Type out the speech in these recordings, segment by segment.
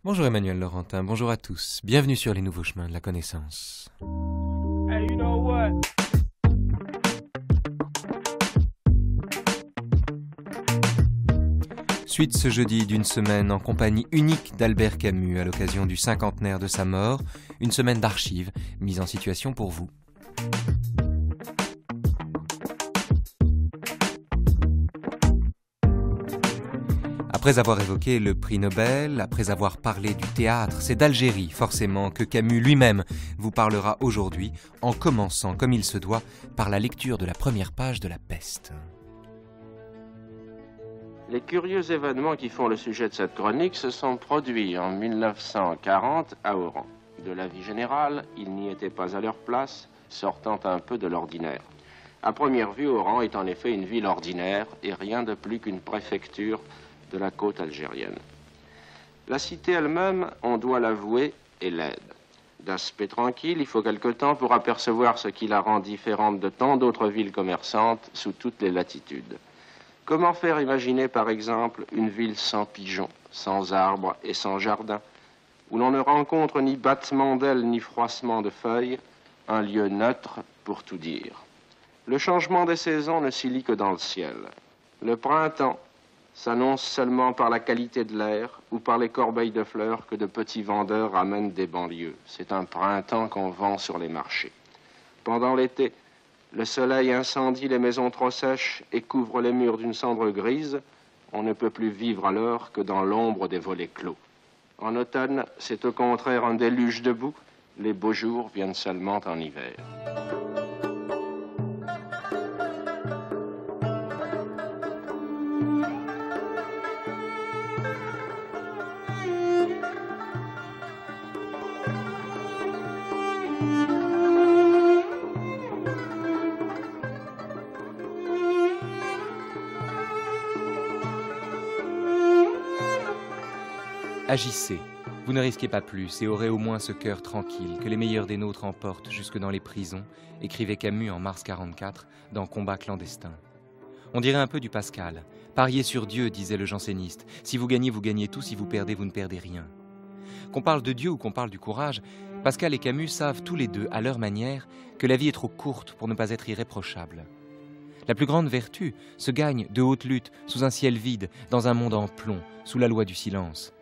Bonjour Emmanuel Laurentin, bonjour à tous. Bienvenue sur les nouveaux chemins de la connaissance. Hey, you know what? Suite ce jeudi d'une semaine en compagnie unique d'Albert Camus à l'occasion du cinquantenaire de sa mort, une semaine d'archives mise en situation pour vous. Après avoir évoqué le prix Nobel, après avoir parlé du théâtre, c'est d'Algérie forcément que Camus lui-même vous parlera aujourd'hui, en commençant comme il se doit par la lecture de la première page de La Peste. Les curieux événements qui font le sujet de cette chronique se sont produits en 1940 à Oran. De la vie générale, ils n'y étaient pas à leur place, sortant un peu de l'ordinaire. À première vue, Oran est en effet une ville ordinaire et rien de plus qu'une préfecture de la côte algérienne. La cité elle-même, on doit l'avouer, est laide. D'aspect tranquille, il faut quelque temps pour apercevoir ce qui la rend différente de tant d'autres villes commerçantes sous toutes les latitudes. Comment faire imaginer, par exemple, une ville sans pigeons, sans arbres et sans jardin, où l'on ne rencontre ni battement d'ailes ni froissement de feuilles, un lieu neutre pour tout dire. Le changement des saisons ne s'y lit que dans le ciel. Le printemps s'annonce seulement par la qualité de l'air ou par les corbeilles de fleurs que de petits vendeurs ramènent des banlieues. C'est un printemps qu'on vend sur les marchés. Pendant l'été, le soleil incendie les maisons trop sèches et couvre les murs d'une cendre grise. On ne peut plus vivre alors que dans l'ombre des volets clos. En automne, c'est au contraire un déluge de boue. Les beaux jours viennent seulement en hiver. Agissez, vous ne risquez pas plus et aurez au moins ce cœur tranquille que les meilleurs des nôtres emportent jusque dans les prisons, écrivait Camus en mars 44 dans Combat clandestin. On dirait un peu du Pascal. Pariez sur Dieu, disait le janséniste. Si vous gagnez tout, si vous perdez, vous ne perdez rien. Qu'on parle de Dieu ou qu'on parle du courage, Pascal et Camus savent tous les deux, à leur manière, que la vie est trop courte pour ne pas être irréprochable. La plus grande vertu se gagne de haute lutte, sous un ciel vide, dans un monde en plomb, sous la loi du silence.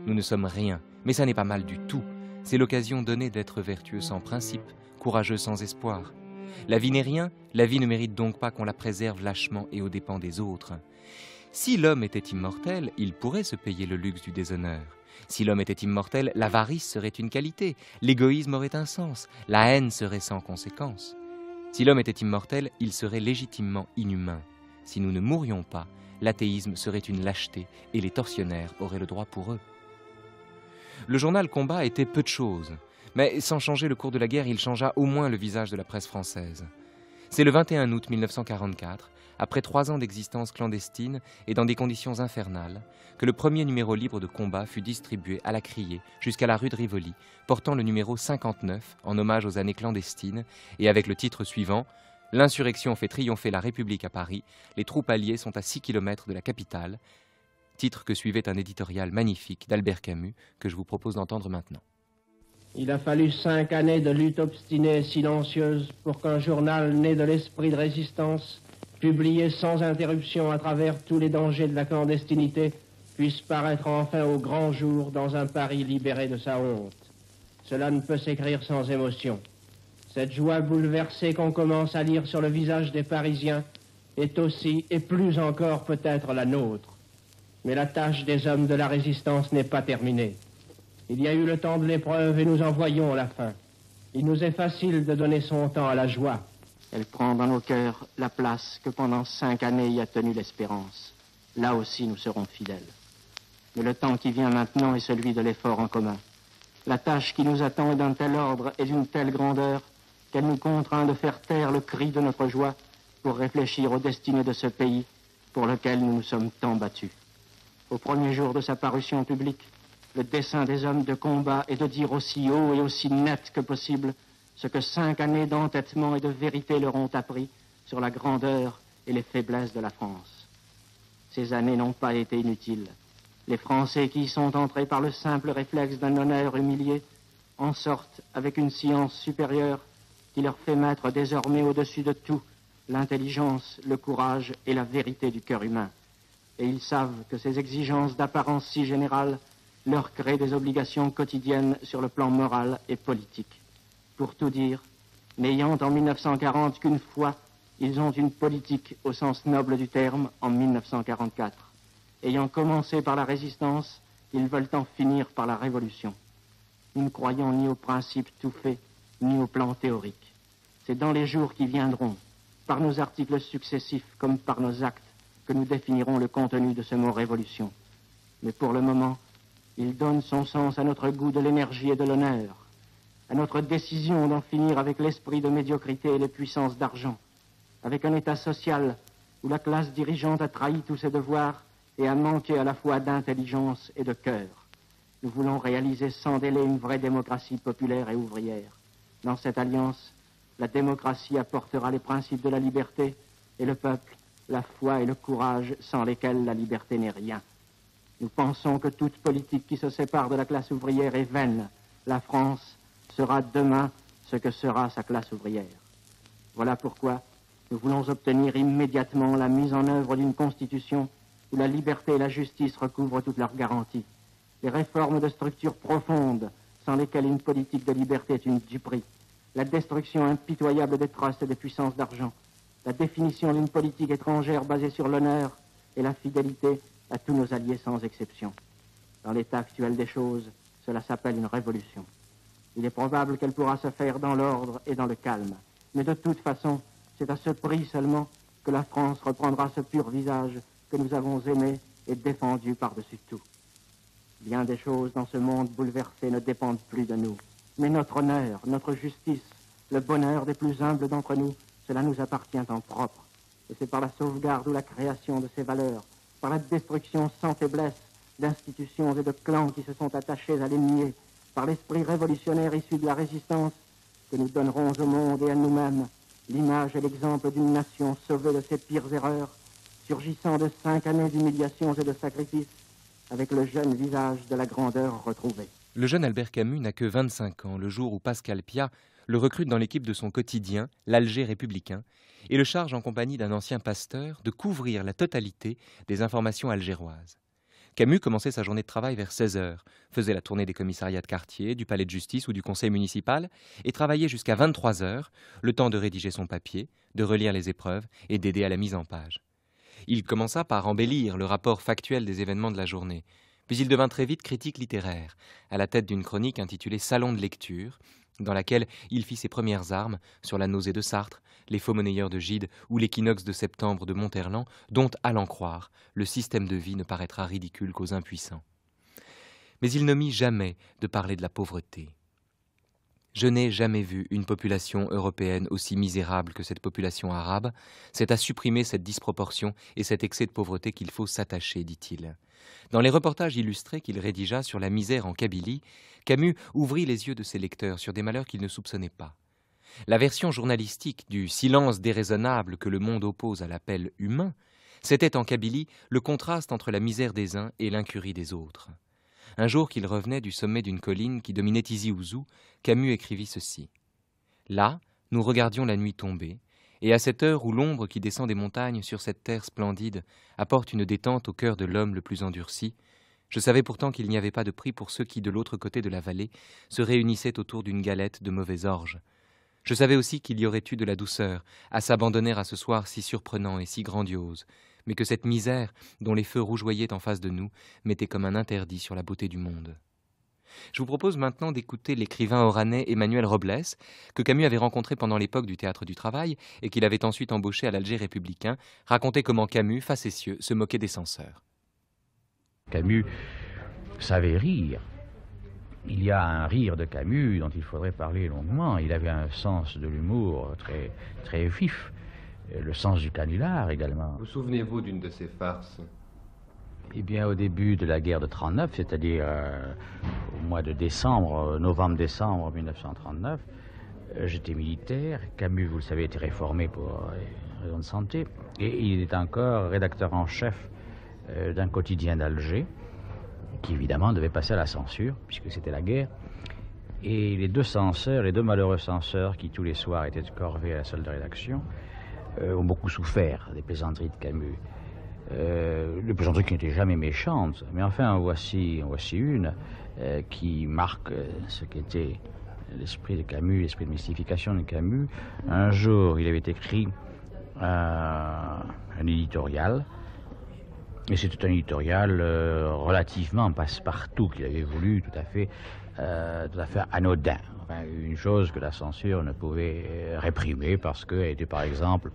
Nous ne sommes rien, mais ça n'est pas mal du tout. C'est l'occasion donnée d'être vertueux sans principe, courageux sans espoir. La vie n'est rien, la vie ne mérite donc pas qu'on la préserve lâchement et aux dépens des autres. Si l'homme était immortel, il pourrait se payer le luxe du déshonneur. Si l'homme était immortel, l'avarice serait une qualité, l'égoïsme aurait un sens, la haine serait sans conséquence. Si l'homme était immortel, il serait légitimement inhumain. Si nous ne mourions pas, l'athéisme serait une lâcheté et les tortionnaires auraient le droit pour eux. Le journal Combat était peu de choses, mais sans changer le cours de la guerre, il changea au moins le visage de la presse française. C'est le 21 août 1944, après 3 ans d'existence clandestine et dans des conditions infernales, que le premier numéro libre de Combat fut distribué à la criée jusqu'à la rue de Rivoli, portant le numéro 59 en hommage aux années clandestines et avec le titre suivant « L'insurrection fait triompher la République à Paris, les troupes alliées sont à 6 km de la capitale », titre que suivait un éditorial magnifique d'Albert Camus que je vous propose d'entendre maintenant. Il a fallu 5 années de lutte obstinée et silencieuse pour qu'un journal né de l'esprit de résistance, publié sans interruption à travers tous les dangers de la clandestinité, puisse paraître enfin au grand jour dans un Paris libéré de sa honte. Cela ne peut s'écrire sans émotion. Cette joie bouleversée qu'on commence à lire sur le visage des Parisiens est aussi, et plus encore peut-être, la nôtre. Mais la tâche des hommes de la résistance n'est pas terminée. Il y a eu le temps de l'épreuve et nous en voyons la fin. Il nous est facile de donner son temps à la joie. Elle prend dans nos cœurs la place que pendant 5 années y a tenu l'espérance. Là aussi nous serons fidèles. Mais le temps qui vient maintenant est celui de l'effort en commun. La tâche qui nous attend est d'un tel ordre et d'une telle grandeur qu'elle nous contraint de faire taire le cri de notre joie pour réfléchir aux destinées de ce pays pour lequel nous nous sommes tant battus. Au premier jour de sa parution publique, le dessein des hommes de combat est de dire aussi haut et aussi net que possible ce que 5 années d'entêtement et de vérité leur ont appris sur la grandeur et les faiblesses de la France. Ces années n'ont pas été inutiles. Les Français qui y sont entrés par le simple réflexe d'un honneur humilié en sortent avec une science supérieure qui leur fait mettre désormais au-dessus de tout l'intelligence, le courage et la vérité du cœur humain. Et ils savent que ces exigences d'apparence si générales leur créent des obligations quotidiennes sur le plan moral et politique. Pour tout dire, n'ayant en 1940 qu'une fois, ils ont une politique au sens noble du terme en 1944. Ayant commencé par la résistance, ils veulent en finir par la révolution. Nous ne croyons ni aux principes tout faits, ni au plan théorique. C'est dans les jours qui viendront, par nos articles successifs comme par nos actes, que nous définirons le contenu de ce mot révolution. Mais pour le moment, il donne son sens à notre goût de l'énergie et de l'honneur, à notre décision d'en finir avec l'esprit de médiocrité et les puissances d'argent, avec un état social où la classe dirigeante a trahi tous ses devoirs et a manqué à la fois d'intelligence et de cœur. Nous voulons réaliser sans délai une vraie démocratie populaire et ouvrière. Dans cette alliance, la démocratie apportera les principes de la liberté et le peuple, la foi et le courage sans lesquels la liberté n'est rien. Nous pensons que toute politique qui se sépare de la classe ouvrière est vaine. La France sera demain ce que sera sa classe ouvrière. Voilà pourquoi nous voulons obtenir immédiatement la mise en œuvre d'une constitution où la liberté et la justice recouvrent toutes leurs garanties. Les réformes de structure profondes sans lesquelles une politique de liberté est une duperie. La destruction impitoyable des trusts et des puissances d'argent. La définition d'une politique étrangère basée sur l'honneur et la fidélité à tous nos alliés sans exception. Dans l'état actuel des choses, cela s'appelle une révolution. Il est probable qu'elle pourra se faire dans l'ordre et dans le calme. Mais de toute façon, c'est à ce prix seulement que la France reprendra ce pur visage que nous avons aimé et défendu par-dessus tout. Bien des choses dans ce monde bouleversé ne dépendent plus de nous. Mais notre honneur, notre justice, le bonheur des plus humbles d'entre nous, cela nous appartient en propre. Et c'est par la sauvegarde ou la création de ces valeurs, par la destruction sans faiblesse d'institutions et de clans qui se sont attachés à les nier, par l'esprit révolutionnaire issu de la résistance, que nous donnerons au monde et à nous-mêmes l'image et l'exemple d'une nation sauvée de ses pires erreurs, surgissant de 5 années d'humiliations et de sacrifices, avec le jeune visage de la grandeur retrouvée. Le jeune Albert Camus n'a que 25 ans le jour où Pascal Piat le recrute dans l'équipe de son quotidien, l'Alger républicain, et le charge en compagnie d'un ancien pasteur de couvrir la totalité des informations algéroises. Camus commençait sa journée de travail vers 16h, faisait la tournée des commissariats de quartier, du palais de justice ou du conseil municipal et travaillait jusqu'à 23h, le temps de rédiger son papier, de relire les épreuves et d'aider à la mise en page. Il commença par embellir le rapport factuel des événements de la journée, puis il devint très vite critique littéraire, à la tête d'une chronique intitulée « Salon de lecture », dans laquelle il fit ses premières armes sur la nausée de Sartre, les faux monnayeurs de Gide ou l'équinoxe de septembre de Monterland, dont, à l'en croire, le système de vie ne paraîtra ridicule qu'aux impuissants. Mais il n'omit jamais de parler de la pauvreté. Je n'ai jamais vu une population européenne aussi misérable que cette population arabe. C'est à supprimer cette disproportion et cet excès de pauvreté qu'il faut s'attacher, dit-il. Dans les reportages illustrés qu'il rédigea sur la misère en Kabylie, Camus ouvrit les yeux de ses lecteurs sur des malheurs qu'il ne soupçonnait pas. La version journalistique du silence déraisonnable que le monde oppose à l'appel humain, c'était en Kabylie le contraste entre la misère des uns et l'incurie des autres. Un jour qu'il revenait du sommet d'une colline qui dominait Tizi Ouzou, Camus écrivit ceci. « Là, nous regardions la nuit tomber, et à cette heure où l'ombre qui descend des montagnes sur cette terre splendide apporte une détente au cœur de l'homme le plus endurci, je savais pourtant qu'il n'y avait pas de prix pour ceux qui, de l'autre côté de la vallée, se réunissaient autour d'une galette de mauvais orge. Je savais aussi qu'il y aurait eu de la douceur à s'abandonner à ce soir si surprenant et si grandiose, mais que cette misère, dont les feux rougeoyaient en face de nous, mettait comme un interdit sur la beauté du monde. » Je vous propose maintenant d'écouter l'écrivain oranais Emmanuel Robles, que Camus avait rencontré pendant l'époque du Théâtre du Travail et qu'il avait ensuite embauché à l'Alger républicain, raconter comment Camus, facétieux, se moquait des censeurs. Camus savait rire. Il y a un rire de Camus dont il faudrait parler longuement. Il avait un sens de l'humour très, très vif, le sens du canular également. Vous souvenez-vous d'une de ces farces ? Eh bien, au début de la guerre de 1939, c'est-à-dire au mois de décembre, novembre-décembre 1939, j'étais militaire. Camus, vous le savez, était réformé pour raisons de santé. Et il est encore rédacteur en chef d'un quotidien d'Alger. qui évidemment devait passer à la censure, puisque c'était la guerre. Et les deux censeurs, les deux malheureux censeurs, qui tous les soirs étaient corvés à la salle de rédaction, ont beaucoup souffert des plaisanteries de Camus. Les plaisanteries qui n'étaient jamais méchantes, mais enfin, voici une qui marque ce qu'était l'esprit de Camus, l'esprit de mystification de Camus. Un jour, il avait écrit un éditorial, et c'était un éditorial relativement passe-partout qu'il avait voulu, tout à fait anodin. Enfin, une chose que la censure ne pouvait réprimer parce qu'elle était par exemple,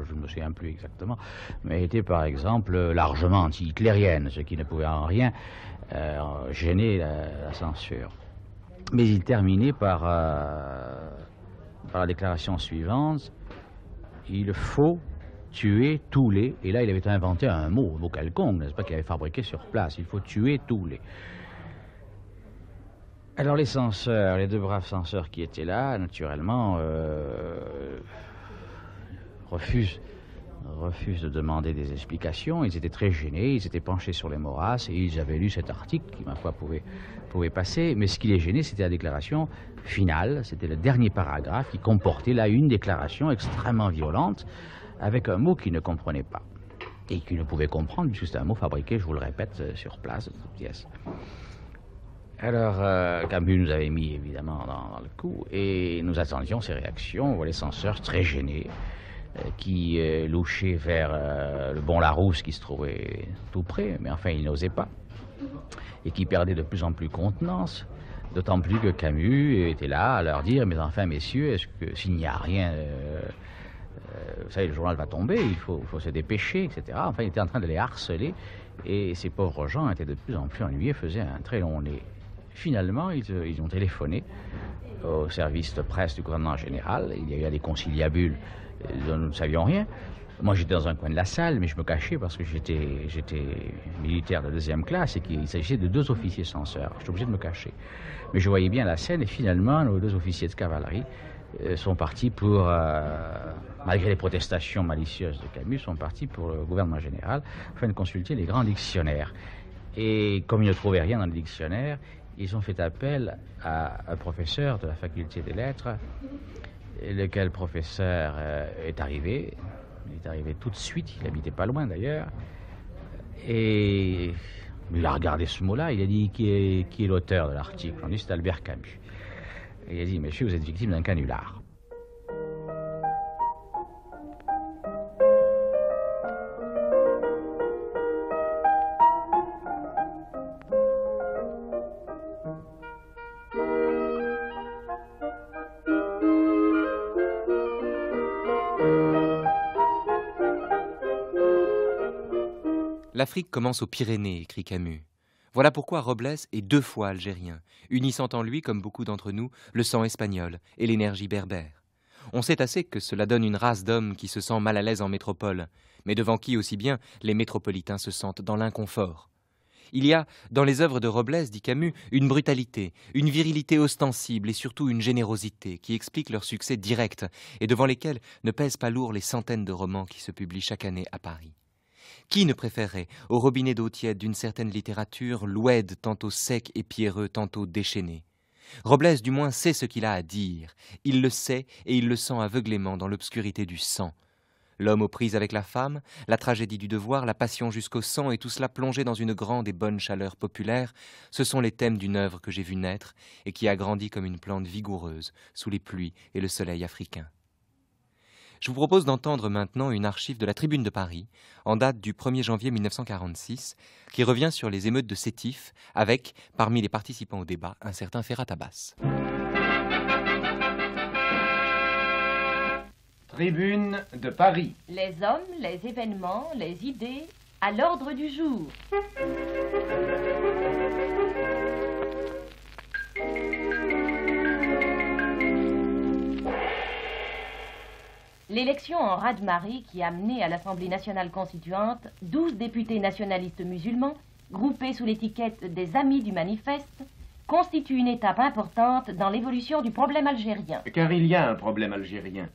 je ne me souviens plus exactement, mais elle était par exemple largement anti-hitlérienne, ce qui ne pouvait en rien gêner la censure. Mais il terminait par la déclaration suivante: il faut tuer tous les... Et là, il avait inventé un mot quelconque, n'est-ce pas, qu'il avait fabriqué sur place. Il faut tuer tous les... Alors les censeurs, les deux braves censeurs qui étaient là, naturellement, refusent de demander des explications. Ils étaient très gênés, ils étaient penchés sur les morasses et ils avaient lu cet article qui, ma foi, pouvait passer. Mais ce qui les gênait, c'était la déclaration finale, c'était le dernier paragraphe qui comportait là une déclaration extrêmement violente avec un mot qu'ils ne comprenaient pas et qu'ils ne pouvaient comprendre puisque c'était un mot fabriqué, je vous le répète, sur place, de toute pièce. Alors, Camus nous avait mis évidemment dans le coup et nous attendions ses réactions. On voit les censeurs très gênés qui louchaient vers le bon Larousse qui se trouvait tout près, mais enfin ils n'osaient pas et qui perdaient de plus en plus contenance, d'autant plus que Camus était là à leur dire: mais enfin messieurs, est-ce que s'il n'y a rien, vous savez, le journal va tomber, il faut se dépêcher, etc. Enfin, il était en train de les harceler et ces pauvres gens étaient de plus en plus ennuyés, faisaient un très long nez. Finalement, ils ont téléphoné au service de presse du gouvernement général. Il y a eu des conciliabules dont nous ne savions rien. Moi, j'étais dans un coin de la salle, mais je me cachais parce que j'étais militaire de 2e classe et qu'il s'agissait de 2 officiers censeurs. J'étais obligé de me cacher. Mais je voyais bien la scène et finalement, nos 2 officiers de cavalerie sont partis pour, malgré les protestations malicieuses de Camus, sont partis pour le gouvernement général afin de consulter les grands dictionnaires. Et comme ils ne trouvaient rien dans le dictionnaire, ils ont fait appel à un professeur de la faculté des lettres, lequel professeur est arrivé. Il est arrivé tout de suite, il habitait pas loin d'ailleurs, et il a regardé ce mot-là, il a dit qui est l'auteur de l'article. On dit c'est Albert Camus. Et il a dit: monsieur, vous êtes victime d'un canular. L'Afrique commence aux Pyrénées, écrit Camus. Voilà pourquoi Robles est 2 fois algérien, unissant en lui, comme beaucoup d'entre nous, le sang espagnol et l'énergie berbère. On sait assez que cela donne une race d'hommes qui se sent mal à l'aise en métropole, mais devant qui aussi bien les métropolitains se sentent dans l'inconfort. Il y a, dans les œuvres de Robles, dit Camus, une brutalité, une virilité ostensible et surtout une générosité qui expliquent leur succès direct et devant lesquels ne pèsent pas lourd les centaines de romans qui se publient chaque année à Paris. Qui ne préférerait au robinet d'eau tiède d'une certaine littérature l'oued tantôt sec et pierreux, tantôt déchaîné? Robles, du moins, sait ce qu'il a à dire. Il le sait et il le sent aveuglément dans l'obscurité du sang. L'homme aux prises avec la femme, la tragédie du devoir, la passion jusqu'au sang et tout cela plongé dans une grande et bonne chaleur populaire, ce sont les thèmes d'une œuvre que j'ai vue naître et qui a grandi comme une plante vigoureuse sous les pluies et le soleil africain. Je vous propose d'entendre maintenant une archive de la Tribune de Paris, en date du 1er janvier 1946, qui revient sur les émeutes de Sétif, avec, parmi les participants au débat, un certain Ferrat Abbas. Tribune de Paris. Les hommes, les événements, les idées, à l'ordre du jour. L'élection en raz-de-marée qui a mené à l'Assemblée nationale constituante 12 députés nationalistes musulmans, groupés sous l'étiquette des Amis du Manifeste, constitue une étape importante dans l'évolution du problème algérien. Car il y a un problème algérien.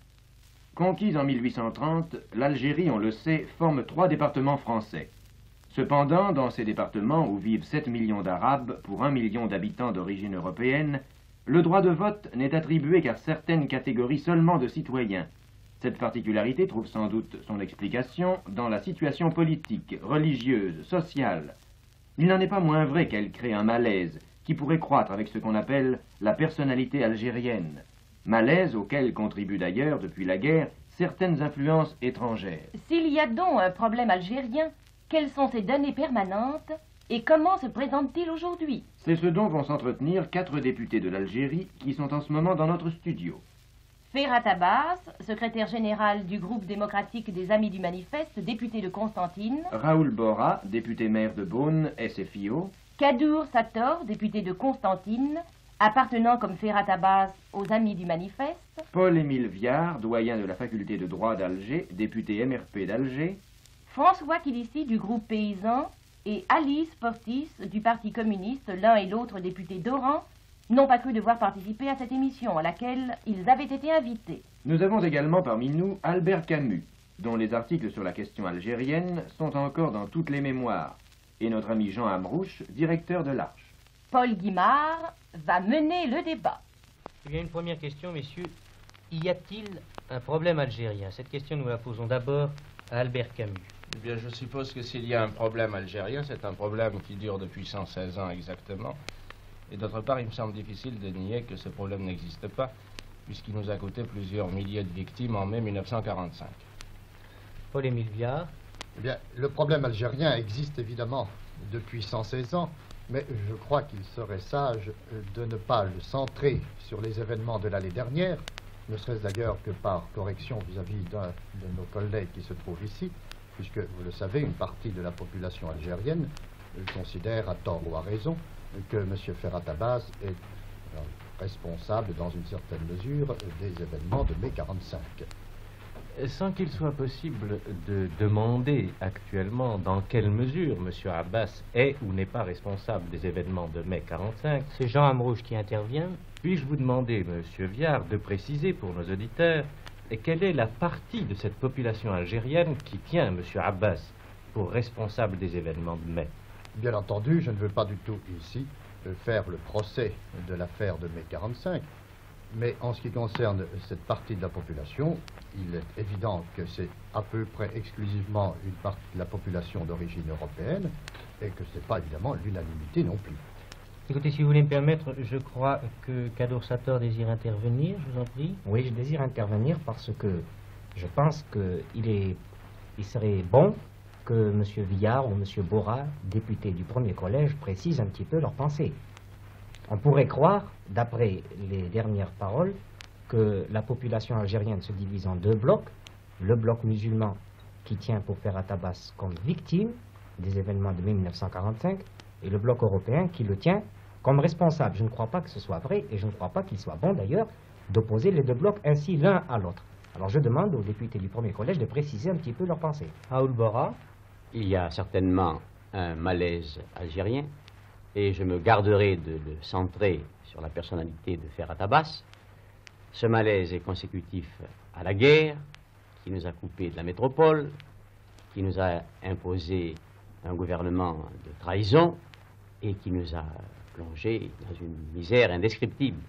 Conquise en 1830, l'Algérie, on le sait, forme 3 départements français. Cependant, dans ces départements où vivent 7 millions d'Arabes pour 1 million d'habitants d'origine européenne, le droit de vote n'est attribué qu'à certaines catégories seulement de citoyens. Cette particularité trouve sans doute son explication dans la situation politique, religieuse, sociale. Il n'en est pas moins vrai qu'elle crée un malaise qui pourrait croître avec ce qu'on appelle la personnalité algérienne. Malaise auquel contribuent d'ailleurs, depuis la guerre, certaines influences étrangères. S'il y a donc un problème algérien, quelles sont ses données permanentes et comment se présente-t-il aujourd'hui? C'est ce dont vont s'entretenir 4 députés de l'Algérie qui sont en ce moment dans notre studio. Ferhat Abbas, secrétaire général du groupe démocratique des Amis du Manifeste, député de Constantine. Raoul Bora, député maire de Beaune, SFIO. Kadour Sator, député de Constantine, appartenant comme Ferhat Abbas aux Amis du Manifeste. Paul-Émile Viard, doyen de la faculté de droit d'Alger, député MRP d'Alger. François Kilissi du groupe paysan et Alice Portis du Parti communiste, l'un et l'autre députés d'Oran, n'ont pas cru devoir participer à cette émission à laquelle ils avaient été invités. Nous avons également parmi nous Albert Camus, dont les articles sur la question algérienne sont encore dans toutes les mémoires, et notre ami Jean Amrouche, directeur de l'Arche. Paul Guimard va mener le débat. Il y a une première question, messieurs. Y a-t-il un problème algérien? Cette question, nous la posons d'abord à Albert Camus. Eh bien, je suppose que s'il y a un problème algérien, c'est un problème qui dure depuis 116 ans exactement. Et d'autre part, il me semble difficile de nier que ce problème n'existe pas, puisqu'il nous a coûté plusieurs milliers de victimes en mai 1945. Paul-Émile Viard. Eh bien, le problème algérien existe évidemment depuis 116 ans, mais je crois qu'il serait sage de ne pas le centrer sur les événements de l'année dernière, ne serait-ce d'ailleurs que par correction vis-à-vis d'un de nos collègues qui se trouve ici, puisque, vous le savez, une partie de la population algérienne considère, à tort ou à raison, que M. Ferhat Abbas est responsable, dans une certaine mesure, des événements de mai 45. Sans qu'il soit possible de demander actuellement dans quelle mesure M. Abbas est ou n'est pas responsable des événements de mai 45, c'est Jean Amrouche qui intervient. Puis-je vous demander, M. Viard, de préciser pour nos auditeurs quelle est la partie de cette population algérienne qui tient M. Abbas pour responsable des événements de mai? Bien entendu, je ne veux pas du tout ici faire le procès de l'affaire de mai 45, mais en ce qui concerne cette partie de la population, il est évident que c'est à peu près exclusivement une partie de la population d'origine européenne et que ce n'est pas évidemment l'unanimité non plus. Écoutez, si vous voulez me permettre, je crois que Kadour Sator désire intervenir, je vous en prie. Oui, je désire intervenir parce que je pense qu'il serait bon que M. Viard ou M. Bora, députés du premier collège, précisent un petit peu leurs pensées. On pourrait croire, d'après les dernières paroles, que la population algérienne se divise en 2 blocs. Le bloc musulman qui tient pour Ferhat Abbas comme victime des événements de mai 1945 et le bloc européen qui le tient comme responsable. Je ne crois pas que ce soit vrai et je ne crois pas qu'il soit bon d'ailleurs d'opposer les 2 blocs ainsi l'un à l'autre. Alors je demande aux députés du premier collège de préciser un petit peu leurs pensées. Raoul Bora. Il y a certainement un malaise algérien et je me garderai de le centrer sur la personnalité de Ferhat Abbas. Ce malaise est consécutif à la guerre qui nous a coupés de la métropole, qui nous a imposé un gouvernement de trahison et qui nous a plongés dans une misère indescriptible.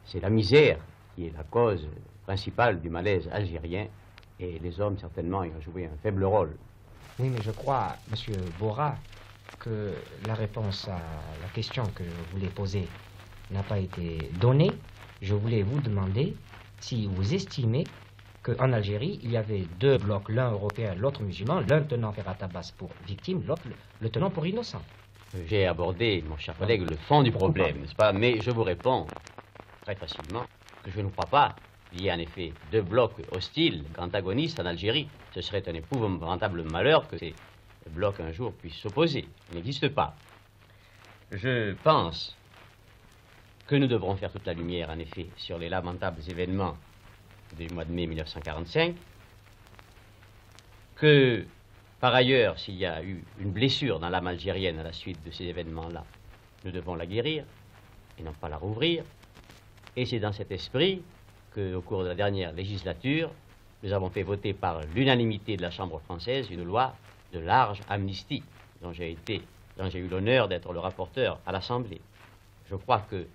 C'est la misère qui est la cause principale du malaise algérien et les hommes certainement y ont joué un faible rôle. Oui, mais je crois, M. Bora, que la réponse à la question que je voulais poser n'a pas été donnée. Je voulais vous demander si vous estimez qu'en Algérie, il y avait 2 blocs, l'un européen, l'autre musulman, l'un tenant Ferhat Abbas pour victime, l'autre le tenant pour innocent. J'ai abordé, mon cher collègue, le fond du problème, n'est-ce pas? Mais je vous réponds très facilement que je ne crois pas qu'il y ait en effet 2 blocs hostiles, antagonistes en Algérie. Ce serait un épouvantable malheur que ces blocs un jour puissent s'opposer. Il n'existe pas. Je pense que nous devrons faire toute la lumière, en effet, sur les lamentables événements du mois de mai 1945, que, par ailleurs, s'il y a eu une blessure dans l'âme algérienne à la suite de ces événements-là, nous devons la guérir et non pas la rouvrir. Et c'est dans cet esprit qu'au cours de la dernière législature, nous avons fait voter par l'unanimité de la Chambre française une loi de large amnistie. dont j'ai eu l'honneur d'être le rapporteur à l'Assemblée. Je crois que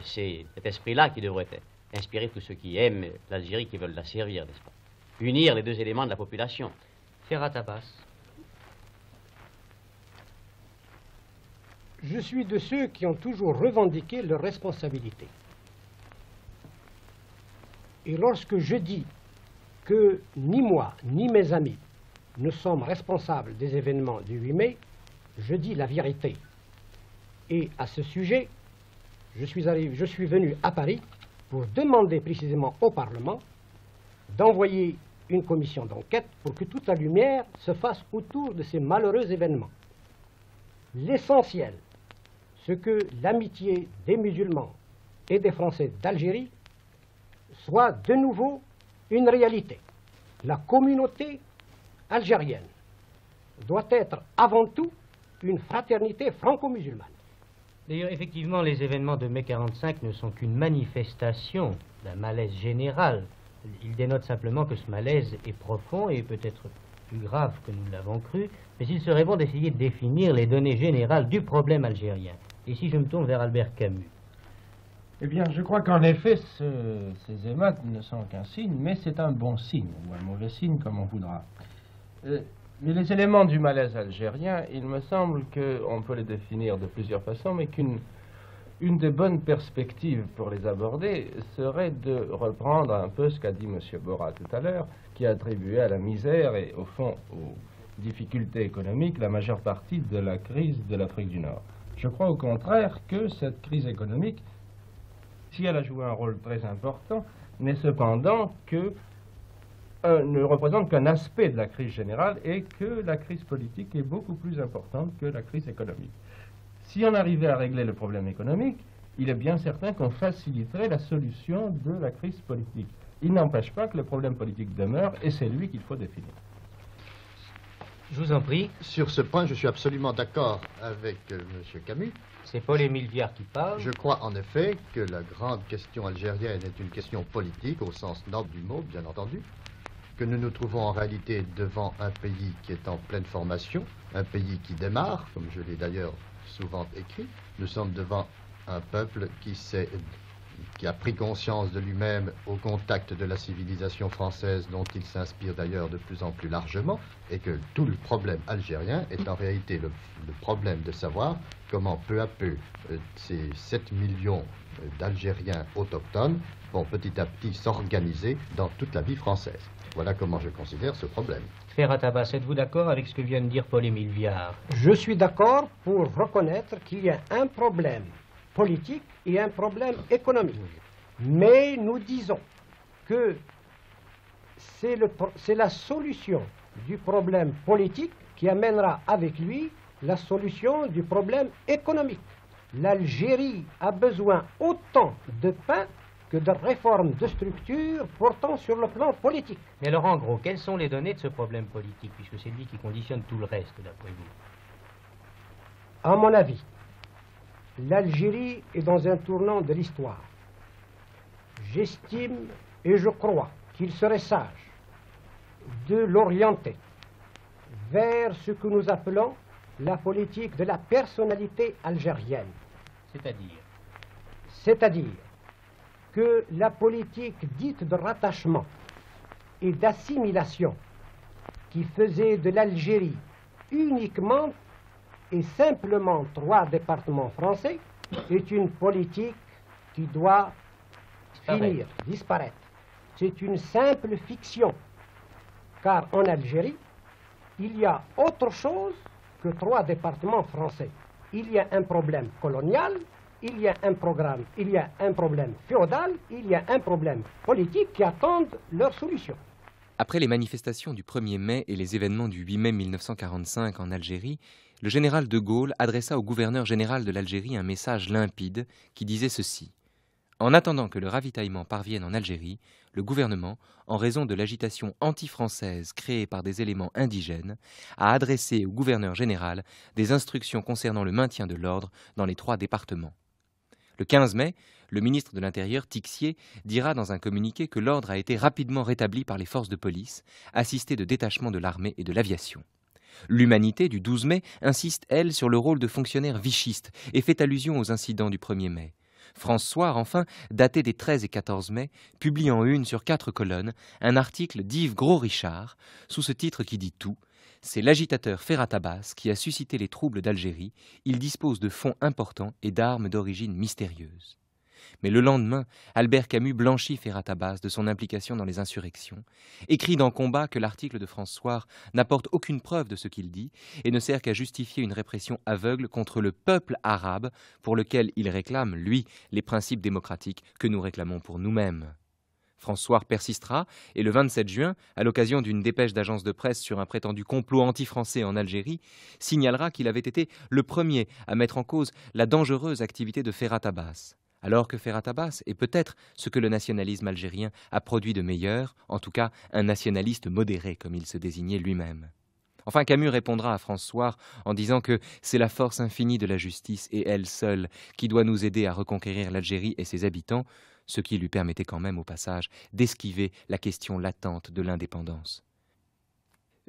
c'est cet esprit-là qui devrait inspirer tous ceux qui aiment l'Algérie, qui veulent la servir, n'est-ce pas? Unir les deux éléments de la population. Ferhat Abbas. Je suis de ceux qui ont toujours revendiqué leurs responsabilités. Et lorsque je dis que ni moi, ni mes amis ne sommes responsables des événements du 8 mai, je dis la vérité. Et à ce sujet, je suis venu à Paris pour demander précisément au Parlement d'envoyer une commission d'enquête pour que toute la lumière se fasse autour de ces malheureux événements. L'essentiel, c'est que l'amitié des musulmans et des Français d'Algérie soit de nouveau une réalité. La communauté algérienne doit être avant tout une fraternité franco-musulmane. D'ailleurs, effectivement, les événements de mai 45 ne sont qu'une manifestation d'un malaise général. Ils dénotent simplement que ce malaise est profond et peut-être plus grave que nous l'avons cru, mais il serait bon d'essayer de définir les données générales du problème algérien. Et si je me tourne vers Albert Camus. Eh bien, je crois qu'en effet, ces émeutes ne sont qu'un signe, mais c'est un bon signe, ou un mauvais signe, comme on voudra. Mais les éléments du malaise algérien, il me semble qu'on peut les définir de plusieurs façons, mais qu'une des bonnes perspectives pour les aborder serait de reprendre un peu ce qu'a dit M. Borra tout à l'heure, qui a attribué à la misère et, au fond, aux difficultés économiques la majeure partie de la crise de l'Afrique du Nord. Je crois au contraire que cette crise économique, si elle a joué un rôle très important, n'est cependant que ne représente qu'un aspect de la crise générale et que la crise politique est beaucoup plus importante que la crise économique. Si on arrivait à régler le problème économique, il est bien certain qu'on faciliterait la solution de la crise politique. Il n'empêche pas que le problème politique demeure et c'est lui qu'il faut définir. Je vous en prie. Sur ce point, je suis absolument d'accord avec M. Camus. C'est Paul-Émile Viard qui parle. Je crois en effet que la grande question algérienne est une question politique, au sens noble du mot, bien entendu, que nous nous trouvons en réalité devant un pays qui est en pleine formation, un pays qui démarre, comme je l'ai d'ailleurs souvent écrit. Nous sommes devant un peuple qui a pris conscience de lui-même au contact de la civilisation française, dont il s'inspire d'ailleurs de plus en plus largement, et que tout le problème algérien est en réalité le problème de savoir comment peu à peu ces 7 millions d'Algériens autochtones vont petit à petit s'organiser dans toute la vie française. Voilà comment je considère ce problème. Ferhat Abbas, êtes-vous d'accord avec ce que vient de dire Paul-Émile Viard? Je suis d'accord pour reconnaître qu'il y a un problème politique et un problème économique. Mais nous disons que c'est la solution du problème politique qui amènera avec lui la solution du problème économique. L'Algérie a besoin autant de pain que de réformes de structure portant sur le plan politique. Mais alors, en gros, quelles sont les données de ce problème politique, puisque c'est lui qui conditionne tout le reste, d'après vous? À mon avis, l'Algérie est dans un tournant de l'histoire. J'estime et je crois qu'il serait sage de l'orienter vers ce que nous appelons la politique de la personnalité algérienne. C'est-à-dire que la politique dite de rattachement et d'assimilation qui faisait de l'Algérie uniquement et simplement 3 départements français est une politique qui doit disparaître. C'est une simple fiction, car en Algérie, il y a autre chose que 3 départements français. Il y a un problème colonial, il y a un problème féodal, il y a un problème politique qui attendent leur solution. Après les manifestations du 1er mai et les événements du 8 mai 1945 en Algérie, le général de Gaulle adressa au gouverneur général de l'Algérie un message limpide qui disait ceci. En attendant que le ravitaillement parvienne en Algérie, le gouvernement, en raison de l'agitation anti-française créée par des éléments indigènes, a adressé au gouverneur général des instructions concernant le maintien de l'ordre dans les 3 départements. Le 15 mai, le ministre de l'Intérieur, Tixier, dira dans un communiqué que l'ordre a été rapidement rétabli par les forces de police, assistées de détachements de l'armée et de l'aviation. L'Humanité du 12 mai insiste, elle, sur le rôle de fonctionnaire vichiste et fait allusion aux incidents du 1er mai. France Soir, enfin, daté des 13 et 14 mai, publie en une sur 4 colonnes un article d'Yves Gros-Richard, sous ce titre qui dit tout. C'est l'agitateur Ferhat Abbas qui a suscité les troubles d'Algérie. Il dispose de fonds importants et d'armes d'origine mystérieuse. Mais le lendemain, Albert Camus blanchit Ferhat Abbas de son implication dans les insurrections, écrit dans Combat que l'article de France Soir n'apporte aucune preuve de ce qu'il dit et ne sert qu'à justifier une répression aveugle contre le peuple arabe pour lequel il réclame, lui, les principes démocratiques que nous réclamons pour nous-mêmes. France Soir persistera et le 27 juin, à l'occasion d'une dépêche d'agence de presse sur un prétendu complot anti-français en Algérie, signalera qu'il avait été le premier à mettre en cause la dangereuse activité de Ferhat Abbas. Alors que Ferhat Abbas est peut-être ce que le nationalisme algérien a produit de meilleur, en tout cas un nationaliste modéré comme il se désignait lui-même. Enfin, Camus répondra à France Soir en disant que c'est la force infinie de la justice et elle seule qui doit nous aider à reconquérir l'Algérie et ses habitants, ce qui lui permettait quand même au passage d'esquiver la question latente de l'indépendance.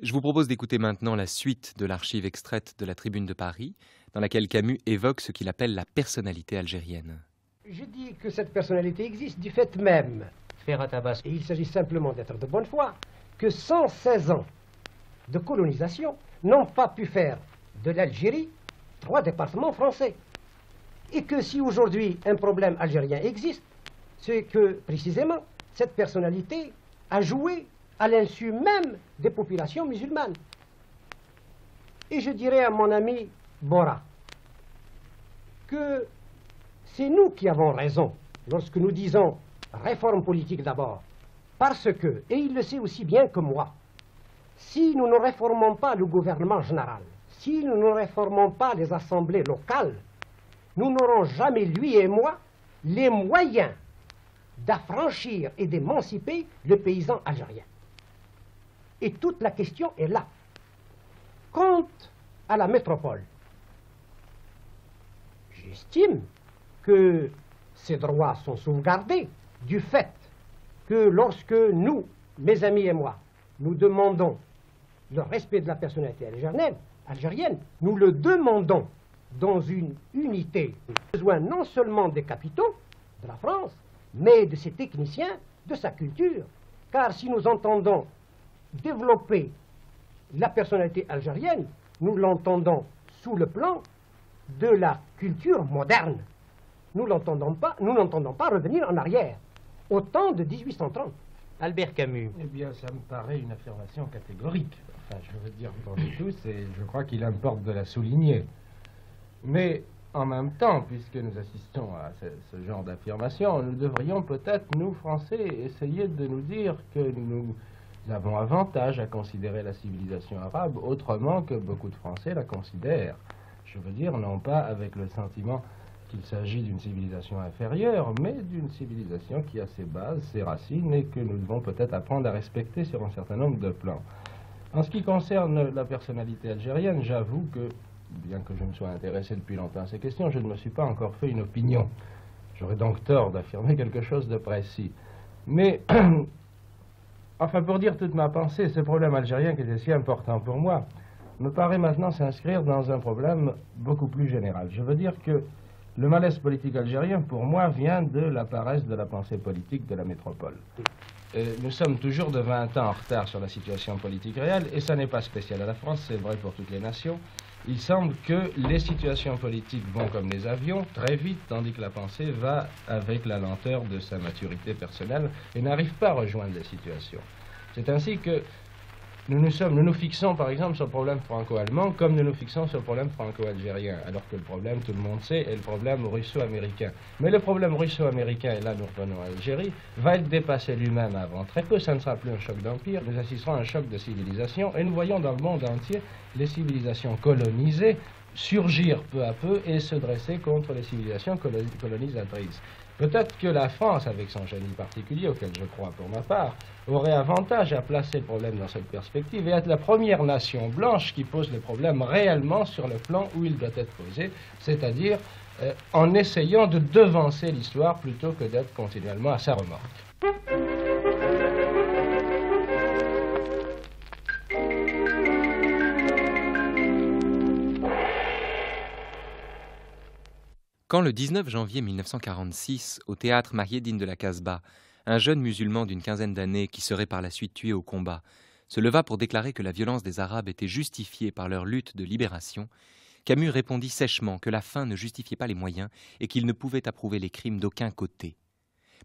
Je vous propose d'écouter maintenant la suite de l'archive extraite de la Tribune de Paris, dans laquelle Camus évoque ce qu'il appelle la personnalité algérienne. Je dis que cette personnalité existe du fait même, Ferhat Abbas, et il s'agit simplement d'être de bonne foi, que 116 ans de colonisation n'ont pas pu faire de l'Algérie 3 départements français. Et que si aujourd'hui un problème algérien existe, c'est que précisément cette personnalité a joué à l'insu même des populations musulmanes. Et je dirais à mon ami Bora que c'est nous qui avons raison lorsque nous disons réforme politique d'abord. Parce que, et il le sait aussi bien que moi, si nous ne réformons pas le gouvernement général, si nous ne réformons pas les assemblées locales, nous n'aurons jamais, lui et moi, les moyens d'affranchir et d'émanciper le paysan algérien. Et toute la question est là. Quant à la métropole, j'estime que ces droits sont sauvegardés du fait que lorsque nous, mes amis et moi, nous demandons le respect de la personnalité algérienne, nous le demandons dans une unité. Nous avons besoin non seulement des capitaux de la France, mais de ses techniciens, de sa culture. Car si nous entendons développer la personnalité algérienne, nous l'entendons sous le plan de la culture moderne. Nous n'entendons pas revenir en arrière, au temps de 1830. Albert Camus. Eh bien, ça me paraît une affirmation catégorique. Enfin, je veux dire pour nous tous, et je crois qu'il importe de la souligner. Mais en même temps, puisque nous assistons à ce genre d'affirmation, nous devrions peut-être, nous, Français, essayer de nous dire que nous avons avantage à considérer la civilisation arabe autrement que beaucoup de Français la considèrent. Je veux dire, non pas avec le sentiment qu'il s'agit d'une civilisation inférieure, mais d'une civilisation qui a ses bases, ses racines, et que nous devons peut-être apprendre à respecter sur un certain nombre de plans. En ce qui concerne la personnalité algérienne, j'avoue que, bien que je me sois intéressé depuis longtemps à ces questions, je ne me suis pas encore fait une opinion. J'aurais donc tort d'affirmer quelque chose de précis. Mais, enfin, pour dire toute ma pensée, ce problème algérien qui était si important pour moi, me paraît maintenant s'inscrire dans un problème beaucoup plus général. Je veux dire que le malaise politique algérien, pour moi, vient de la paresse de la pensée politique de la métropole. Nous sommes toujours de 20 ans en retard sur la situation politique réelle, et ça n'est pas spécial à la France, c'est vrai pour toutes les nations. Il semble que les situations politiques vont comme les avions, très vite, tandis que la pensée va avec la lenteur de sa maturité personnelle et n'arrive pas à rejoindre les situations. C'est ainsi que nous nous fixons par exemple sur le problème franco-allemand comme nous nous fixons sur le problème franco-algérien, alors que le problème, tout le monde sait, est le problème russo-américain. Mais le problème russo-américain, et là nous revenons à l'Algérie, va être dépassé lui-même avant très peu. Ça ne sera plus un choc d'empire, nous assisterons à un choc de civilisation, et nous voyons dans le monde entier les civilisations colonisées surgir peu à peu et se dresser contre les civilisations colonisatrices. Peut-être que la France, avec son génie particulier, auquel je crois pour ma part, aurait avantage à placer le problème dans cette perspective et être la première nation blanche qui pose le problème réellement sur le plan où il doit être posé, c'est-à-dire en essayant de devancer l'histoire plutôt que d'être continuellement à sa remorque. Quand le 19 janvier 1946, au théâtre Mahiedine de la Casbah, un jeune musulman d'une quinzaine d'années qui serait par la suite tué au combat, se leva pour déclarer que la violence des Arabes était justifiée par leur lutte de libération, Camus répondit sèchement que la fin ne justifiait pas les moyens et qu'il ne pouvait approuver les crimes d'aucun côté.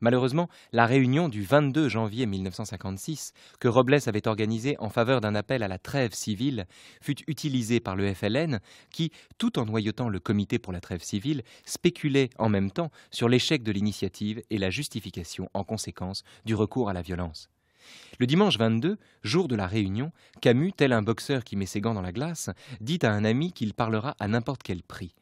Malheureusement, la réunion du 22 janvier 1956, que Robles avait organisée en faveur d'un appel à la trêve civile, fut utilisée par le FLN qui, tout en noyautant le comité pour la trêve civile, spéculait en même temps sur l'échec de l'initiative et la justification en conséquence du recours à la violence. Le dimanche 22, jour de la réunion, Camus, tel un boxeur qui met ses gants dans la glace, dit à un ami qu'il parlera à n'importe quel prix.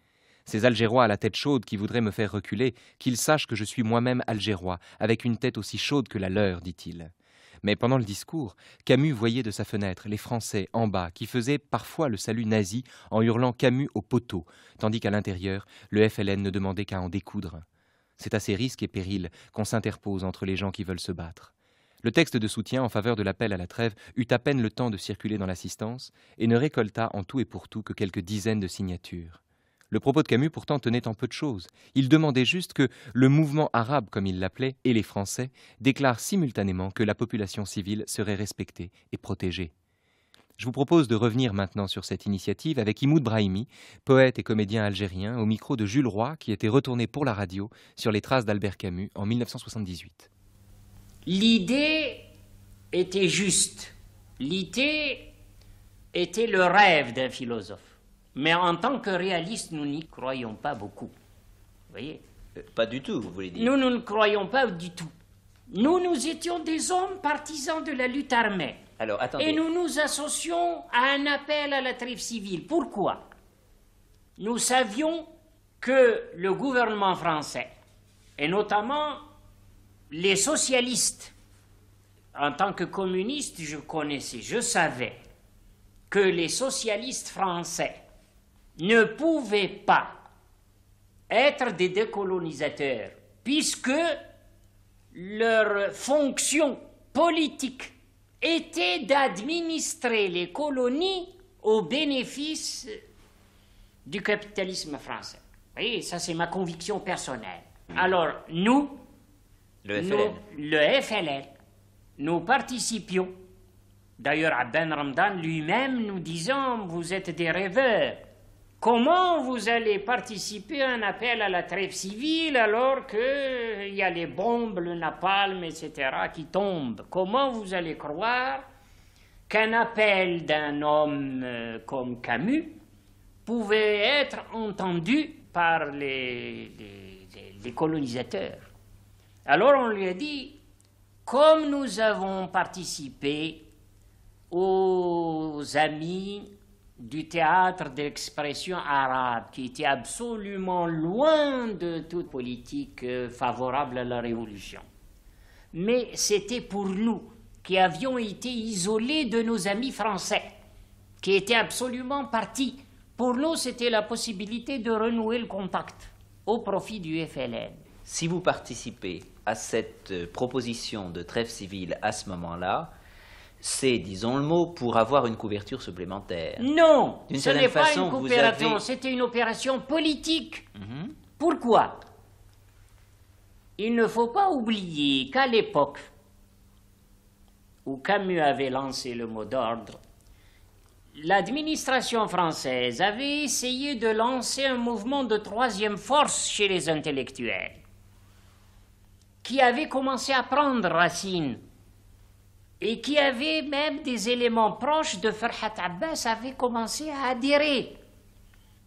Ces Algérois à la tête chaude qui voudraient me faire reculer, qu'ils sachent que je suis moi-même Algérois, avec une tête aussi chaude que la leur, dit-il. Mais pendant le discours, Camus voyait de sa fenêtre les Français en bas qui faisaient parfois le salut nazi en hurlant Camus au poteau, tandis qu'à l'intérieur, le FLN ne demandait qu'à en découdre. C'est à ces risques et périls qu'on s'interpose entre les gens qui veulent se battre. Le texte de soutien en faveur de l'appel à la trêve eut à peine le temps de circuler dans l'assistance et ne récolta en tout et pour tout que quelques dizaines de signatures. Le propos de Camus pourtant tenait en peu de choses. Il demandait juste que le mouvement arabe, comme il l'appelait, et les Français déclarent simultanément que la population civile serait respectée et protégée. Je vous propose de revenir maintenant sur cette initiative avec Imoud Brahimi, poète et comédien algérien, au micro de Jules Roy, qui était retourné pour la radio sur les traces d'Albert Camus en 1978. L'idée était juste. L'idée était le rêve d'un philosophe. Mais en tant que réaliste, nous n'y croyons pas beaucoup. Vous voyez ? Pas du tout, vous voulez dire ? Nous ne croyons pas du tout. Nous étions des hommes partisans de la lutte armée. Alors, attendez. Et nous nous associons à un appel à la trêve civile. Pourquoi ? Nous savions que le gouvernement français, et notamment les socialistes, en tant que communiste, je savais que les socialistes français ne pouvaient pas être des décolonisateurs, puisque leur fonction politique était d'administrer les colonies au bénéfice du capitalisme français. Vous voyez, ça c'est ma conviction personnelle. Alors, le FLN, nous participions. D'ailleurs, Abben Ramdan lui-même nous disant, vous êtes des rêveurs. Comment vous allez participer à un appel à la trêve civile alors qu'il y a les bombes, le napalm, etc. qui tombent? Comment vous allez croire qu'un appel d'un homme comme Camus pouvait être entendu par les colonisateurs? Alors on lui a dit, comme nous avons participé aux amis du théâtre d'expression arabe, qui était absolument loin de toute politique favorable à la révolution. Mais c'était pour nous, qui avions été isolés de nos amis français, qui étaient absolument partis. Pour nous, c'était la possibilité de renouer le contact au profit du FLN. Si vous participez à cette proposition de trêve civile à ce moment-là, c'est, disons le mot, pour avoir une couverture supplémentaire. Non, ce n'est pas une coopération, c'était une opération politique. Pourquoi ? Il ne faut pas oublier qu'à l'époque où Camus avait lancé le mot d'ordre, l'administration française avait essayé de lancer un mouvement de troisième force chez les intellectuels, qui avait commencé à prendre racine et qui avait même des éléments proches de Farhat Abbas avaient commencé à adhérer.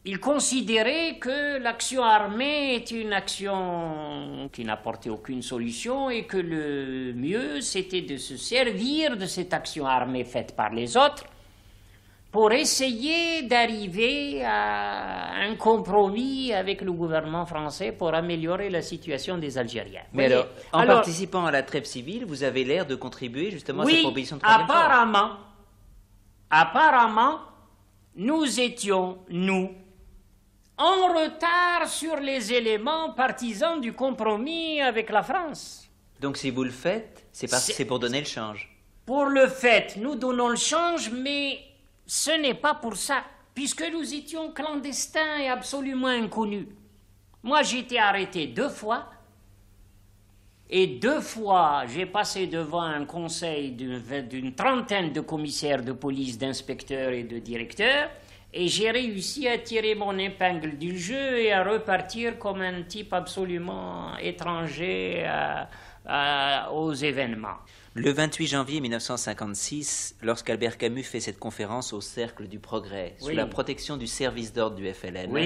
Ils considéraient que l'action armée est une action qui n'apportait aucune solution et que le mieux c'était de se servir de cette action armée faite par les autres pour essayer d'arriver à un compromis avec le gouvernement français pour améliorer la situation des Algériens. Mais alors, en participant à la trêve civile, vous avez l'air de contribuer justement à cette proposition de troisième force. Apparemment, nous étions, en retard sur les éléments partisans du compromis avec la France. Donc si vous le faites, c'est pour donner le change. Pour le fait, nous donnons le change, mais ce n'est pas pour ça, puisque nous étions clandestins et absolument inconnus. Moi, j'ai été arrêté 2 fois. Et 2 fois, j'ai passé devant un conseil d'une trentaine de commissaires de police, d'inspecteurs et de directeurs. Et j'ai réussi à tirer mon épingle du jeu et à repartir comme un type absolument étranger aux événements. Le 28 janvier 1956, lorsqu'Albert Camus fait cette conférence au Cercle du Progrès, sous la protection du service d'ordre du FLN,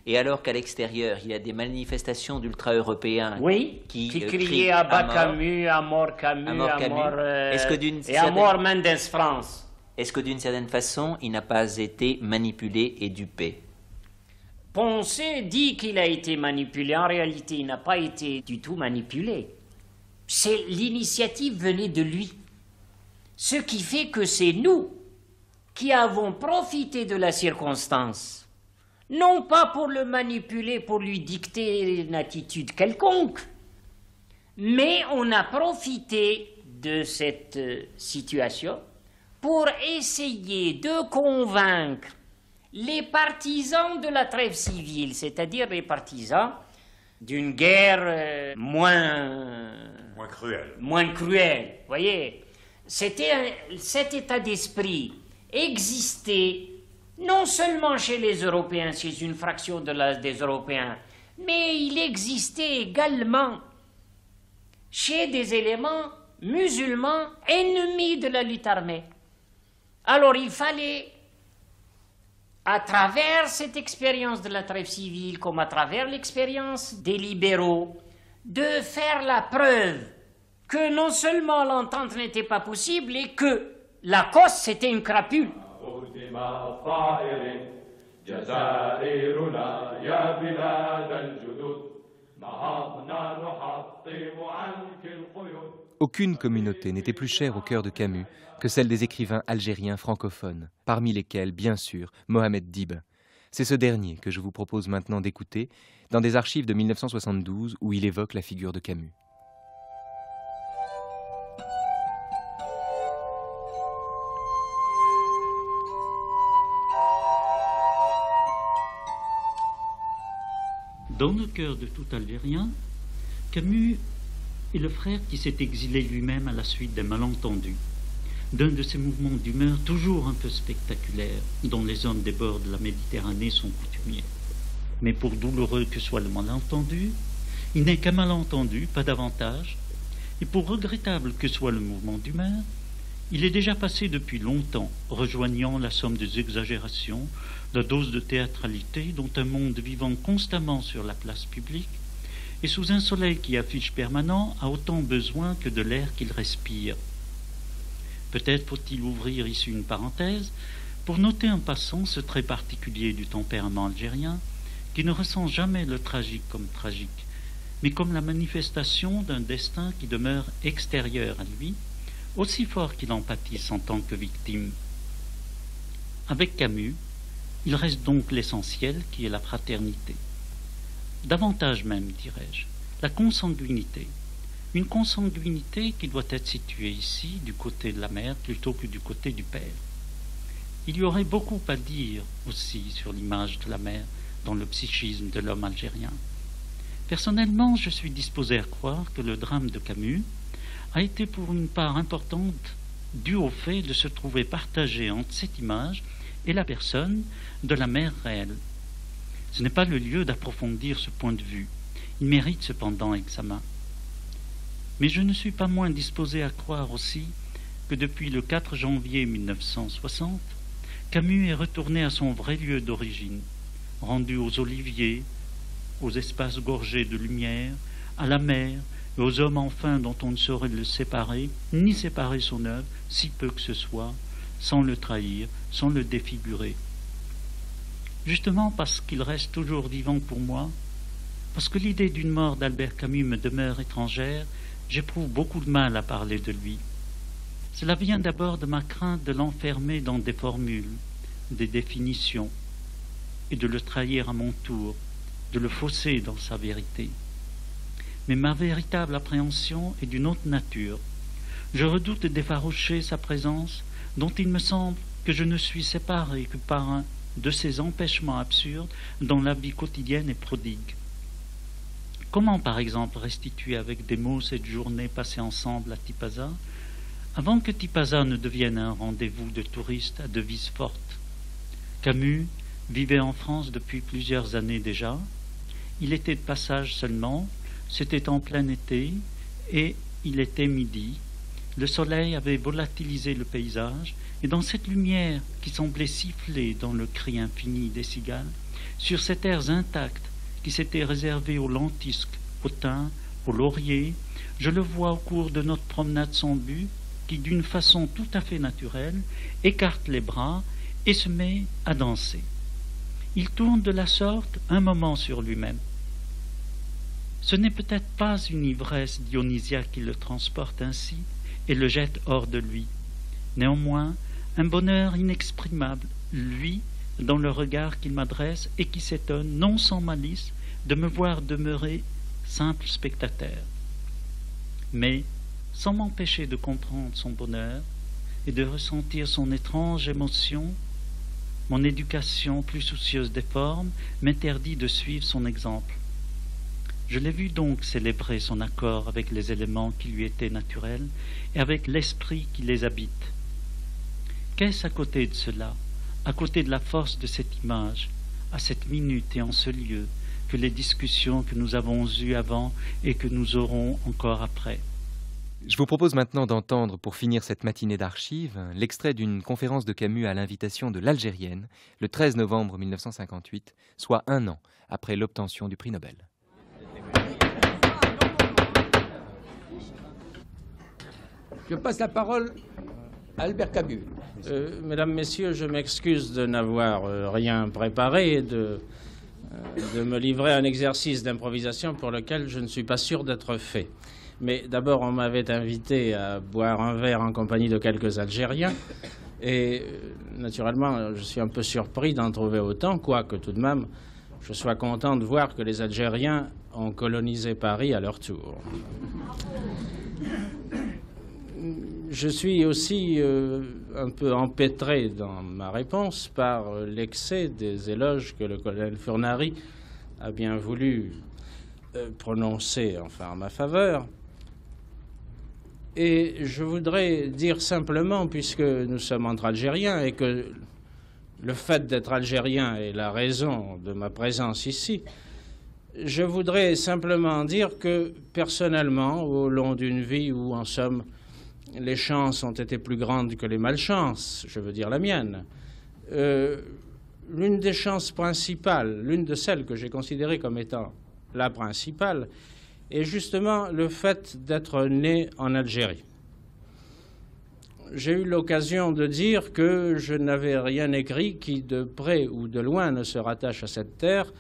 et alors qu'à l'extérieur, il y a des manifestations d'ultra-européens qui criaient à bas Camus, à mort Camus, à mort Mendes France. Est-ce que d'une certaine façon, il n'a pas été manipulé et dupé? Poncet dit qu'il a été manipulé. En réalité, il n'a pas été du tout manipulé. L'initiative venait de lui. Ce qui fait que c'est nous qui avons profité de la circonstance. Non pas pour le manipuler, pour lui dicter une attitude quelconque, mais on a profité de cette situation pour essayer de convaincre les partisans de la trêve civile, c'est-à-dire les partisans d'une guerre moins cruelle. Voyez, cet état d'esprit existait non seulement chez les Européens, chez une fraction des Européens, mais il existait également chez des éléments musulmans ennemis de la lutte armée. Alors il fallait, à travers cette expérience de la trêve civile, comme à travers l'expérience des libéraux, de faire la preuve que non seulement l'entente n'était pas possible et que la Cosse c'était une crapule. Aucune communauté n'était plus chère au cœur de Camus que celle des écrivains algériens francophones, parmi lesquels, bien sûr, Mohamed Dib. C'est ce dernier que je vous propose maintenant d'écouter dans des archives de 1972 où il évoque la figure de Camus. Dans le cœur de tout Algérien, Camus est le frère qui s'est exilé lui-même à la suite d'un malentendu, d'un de ces mouvements d'humeur toujours un peu spectaculaires dont les hommes des bords de la Méditerranée sont coutumiers. Mais pour douloureux que soit le malentendu, il n'est qu'un malentendu, pas davantage, et pour regrettable que soit le mouvement d'humeur, il est déjà passé depuis longtemps, rejoignant la somme des exagérations, la dose de théâtralité dont un monde vivant constamment sur la place publique et sous un soleil qui affiche permanent a autant besoin que de l'air qu'il respire. Peut-être faut-il ouvrir ici une parenthèse pour noter en passant ce trait particulier du tempérament algérien qui ne ressent jamais le tragique comme tragique, mais comme la manifestation d'un destin qui demeure extérieur à lui, aussi fort qu'il en pâtisse en tant que victime. Avec Camus, il reste donc l'essentiel qui est la fraternité. Davantage même, dirais-je, la consanguinité. Une consanguinité qui doit être située ici, du côté de la mère, plutôt que du côté du père. Il y aurait beaucoup à dire aussi sur l'image de la mère dans le psychisme de l'homme algérien. Personnellement, je suis disposé à croire que le drame de Camus a été pour une part importante dû au fait de se trouver partagé entre cette image et la personne de la mère réelle. Ce n'est pas le lieu d'approfondir ce point de vue. Il mérite cependant examen. Mais je ne suis pas moins disposé à croire aussi que depuis le 4 janvier 1960, Camus est retourné à son vrai lieu d'origine, rendu aux oliviers, aux espaces gorgés de lumière, à la mer et aux hommes enfin dont on ne saurait le séparer, ni séparer son œuvre, si peu que ce soit, sans le trahir, sans le défigurer. Justement parce qu'il reste toujours vivant pour moi, parce que l'idée d'une mort d'Albert Camus me demeure étrangère, j'éprouve beaucoup de mal à parler de lui. Cela vient d'abord de ma crainte de l'enfermer dans des formules, des définitions, et de le trahir à mon tour, de le fausser dans sa vérité. Mais ma véritable appréhension est d'une autre nature. Je redoute d'effaroucher sa présence, dont il me semble que je ne suis séparé que par un de ces empêchements absurdes dont la vie quotidienne est prodigue. Comment, par exemple, restituer avec des mots cette journée passée ensemble à Tipaza, avant que Tipaza ne devienne un rendez-vous de touristes à devise forte? Camus vivait en France depuis plusieurs années déjà. Il était de passage seulement, c'était en plein été, et il était midi. Le soleil avait volatilisé le paysage, et dans cette lumière qui semblait siffler dans le cri infini des cigales, sur cet air intact qui s'était réservé aux lentisques, au thym, au laurier, je le vois au cours de notre promenade sans but, qui d'une façon tout à fait naturelle écarte les bras et se met à danser. Il tourne de la sorte un moment sur lui-même. Ce n'est peut-être pas une ivresse dionysiaque qui le transporte ainsi et le jette hors de lui. Néanmoins, un bonheur inexprimable, lui, dans le regard qu'il m'adresse et qui s'étonne, non sans malice, de me voir demeurer simple spectateur. Mais, sans m'empêcher de comprendre son bonheur et de ressentir son étrange émotion, mon éducation plus soucieuse des formes m'interdit de suivre son exemple. Je l'ai vu donc célébrer son accord avec les éléments qui lui étaient naturels et avec l'esprit qui les habite. Qu'est-ce à côté de cela, à côté de la force de cette image, à cette minute et en ce lieu, que les discussions que nous avons eues avant et que nous aurons encore après? Je vous propose maintenant d'entendre, pour finir cette matinée d'archives, l'extrait d'une conférence de Camus à l'invitation de l'Algérienne, le 13 novembre 1958, soit un an après l'obtention du prix Nobel. Je passe la parole à Albert Camus. Mesdames, Messieurs, je m'excuse de n'avoir rien préparé et de me livrer à un exercice d'improvisation pour lequel je ne suis pas sûr d'être fait. Mais d'abord, on m'avait invité à boire un verre en compagnie de quelques Algériens. Et naturellement, je suis un peu surpris d'en trouver autant, quoique tout de même, je sois content de voir que les Algériens ont colonisé Paris à leur tour. Je suis aussi un peu empêtré dans ma réponse par l'excès des éloges que le colonel Furnari a bien voulu prononcer en ma faveur. Et je voudrais dire simplement, puisque nous sommes entre Algériens et que le fait d'être Algérien est la raison de ma présence ici, je voudrais simplement dire que personnellement, au long d'une vie où en somme les chances ont été plus grandes que les malchances, je veux dire la mienne, l'une des chances principales, l'une de celles que j'ai considérées comme étant la principale, est justement le fait d'être né en Algérie. J'ai eu l'occasion de dire que je n'avais rien écrit qui, de près ou de loin, ne se rattache à cette terre.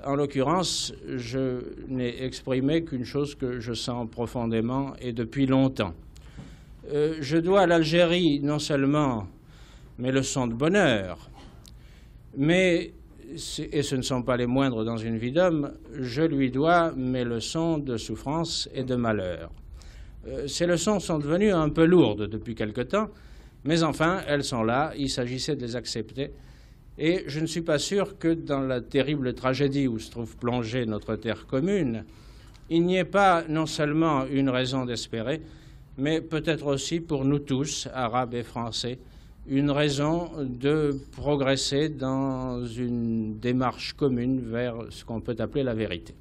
En l'occurrence, je n'ai exprimé qu'une chose que je sens profondément et depuis longtemps. Je dois à l'Algérie non seulement mes leçons de bonheur, mais, et ce ne sont pas les moindres dans une vie d'homme, je lui dois mes leçons de souffrance et de malheur. Ces leçons sont devenues un peu lourdes depuis quelque temps, mais enfin, elles sont là, il s'agissait de les accepter. Et je ne suis pas sûr que dans la terrible tragédie où se trouve plongée notre terre commune, il n'y ait pas non seulement une raison d'espérer, mais peut-être aussi pour nous tous, Arabes et Français, une raison de progresser dans une démarche commune vers ce qu'on peut appeler la vérité.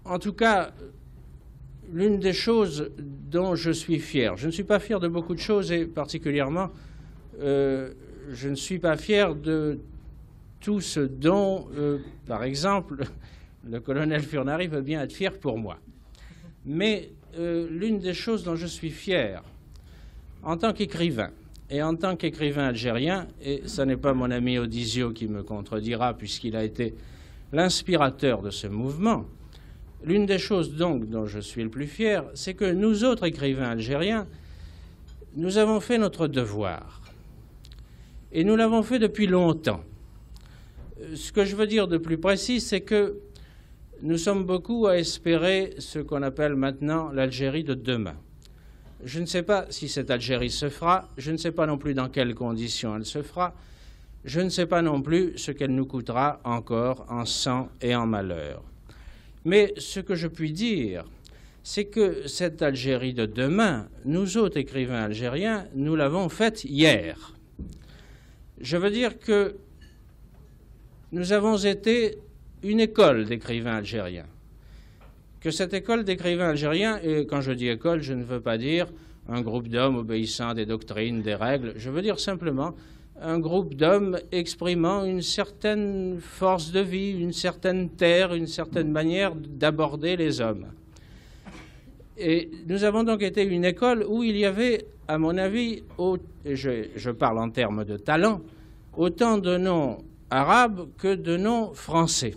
En tout cas, l'une des choses dont je suis fier, je ne suis pas fier de beaucoup de choses et particulièrement, je ne suis pas fier de tout ce dont, par exemple, le colonel Furnari veut bien être fier pour moi. Mais l'une des choses dont je suis fier, en tant qu'écrivain, et en tant qu'écrivain algérien, et ce n'est pas mon ami Odisio qui me contredira puisqu'il a été l'inspirateur de ce mouvement, l'une des choses donc dont je suis le plus fier, c'est que nous autres écrivains algériens, nous avons fait notre devoir. Et nous l'avons fait depuis longtemps. Ce que je veux dire de plus précis, c'est que nous sommes beaucoup à espérer ce qu'on appelle maintenant l'Algérie de demain. Je ne sais pas si cette Algérie se fera, je ne sais pas non plus dans quelles conditions elle se fera, je ne sais pas non plus ce qu'elle nous coûtera encore en sang et en malheur. Mais ce que je puis dire, c'est que cette Algérie de demain, nous autres écrivains algériens, nous l'avons faite hier. Je veux dire que nous avons été une école d'écrivains algériens. Que cette école d'écrivains algériens, et quand je dis école, je ne veux pas dire un groupe d'hommes obéissant à des doctrines, des règles, je veux dire simplement un groupe d'hommes exprimant une certaine force de vie, une certaine terre, une certaine manière d'aborder les hommes. Et nous avons donc été une école où il y avait, à mon avis, je parle en termes de talent, autant de noms arabes que de noms français.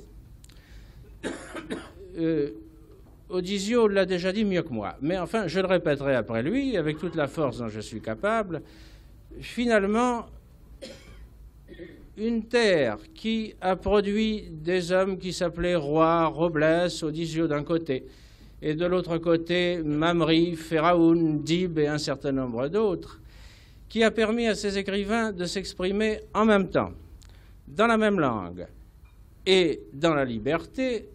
Odysio l'a déjà dit mieux que moi, mais enfin, je le répéterai après lui, avec toute la force dont je suis capable. Finalement, une terre qui a produit des hommes qui s'appelaient Roy, Robles, Odysio d'un côté, et de l'autre côté, Mamri, Pharaoun, Dib et un certain nombre d'autres, qui a permis à ces écrivains de s'exprimer en même temps, dans la même langue et dans la liberté.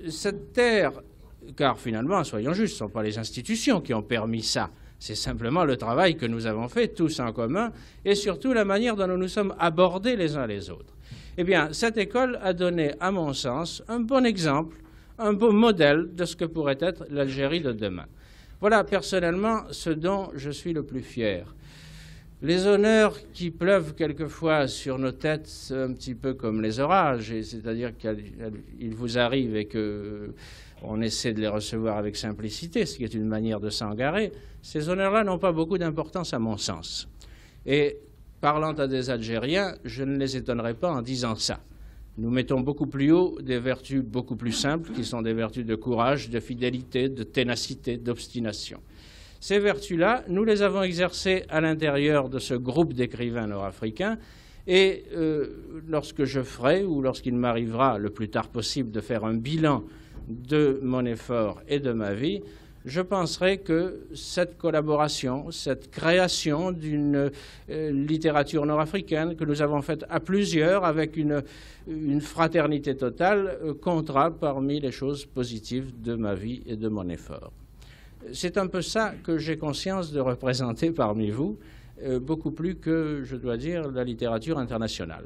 Cette terre, car finalement, soyons justes, ce ne sont pas les institutions qui ont permis ça, c'est simplement le travail que nous avons fait tous en commun et surtout la manière dont nous nous sommes abordés les uns les autres. Eh bien, cette école a donné, à mon sens, un bon exemple, un beau modèle de ce que pourrait être l'Algérie de demain. Voilà personnellement ce dont je suis le plus fier. Les honneurs qui pleuvent quelquefois sur nos têtes, un petit peu comme les orages, c'est-à-dire qu'ils vous arrivent et qu'on essaie de les recevoir avec simplicité, ce qui est une manière de s'engarer, ces honneurs-là n'ont pas beaucoup d'importance à mon sens. Et parlant à des Algériens, je ne les étonnerai pas en disant ça. Nous mettons beaucoup plus haut des vertus beaucoup plus simples, qui sont des vertus de courage, de fidélité, de ténacité, d'obstination. Ces vertus-là, nous les avons exercées à l'intérieur de ce groupe d'écrivains nord-africains et lorsque je ferai ou lorsqu'il m'arrivera le plus tard possible de faire un bilan de mon effort et de ma vie, je penserai que cette collaboration, cette création d'une littérature nord-africaine que nous avons faite à plusieurs avec une fraternité totale comptera parmi les choses positives de ma vie et de mon effort. C'est un peu ça que j'ai conscience de représenter parmi vous, beaucoup plus que, je dois dire, la littérature internationale.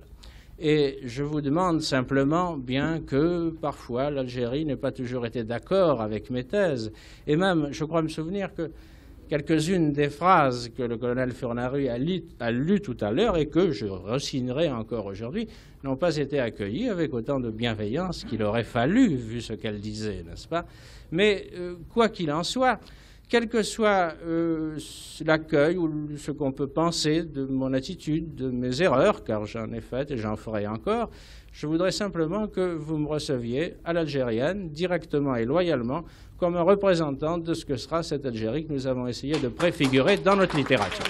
Et je vous demande simplement, bien que parfois l'Algérie n'ait pas toujours été d'accord avec mes thèses, et même, je crois me souvenir que quelques-unes des phrases que le colonel Fornari a lues tout à l'heure et que je resignerai encore aujourd'hui, n'ont pas été accueillies avec autant de bienveillance qu'il aurait fallu, vu ce qu'elle disait, n'est-ce pas? Mais quoi qu'il en soit, quel que soit l'accueil ou ce qu'on peut penser de mon attitude, de mes erreurs, car j'en ai faites et j'en ferai encore, je voudrais simplement que vous me receviez à l'algérienne, directement et loyalement, comme un représentant de ce que sera cette Algérie que nous avons essayé de préfigurer dans notre littérature.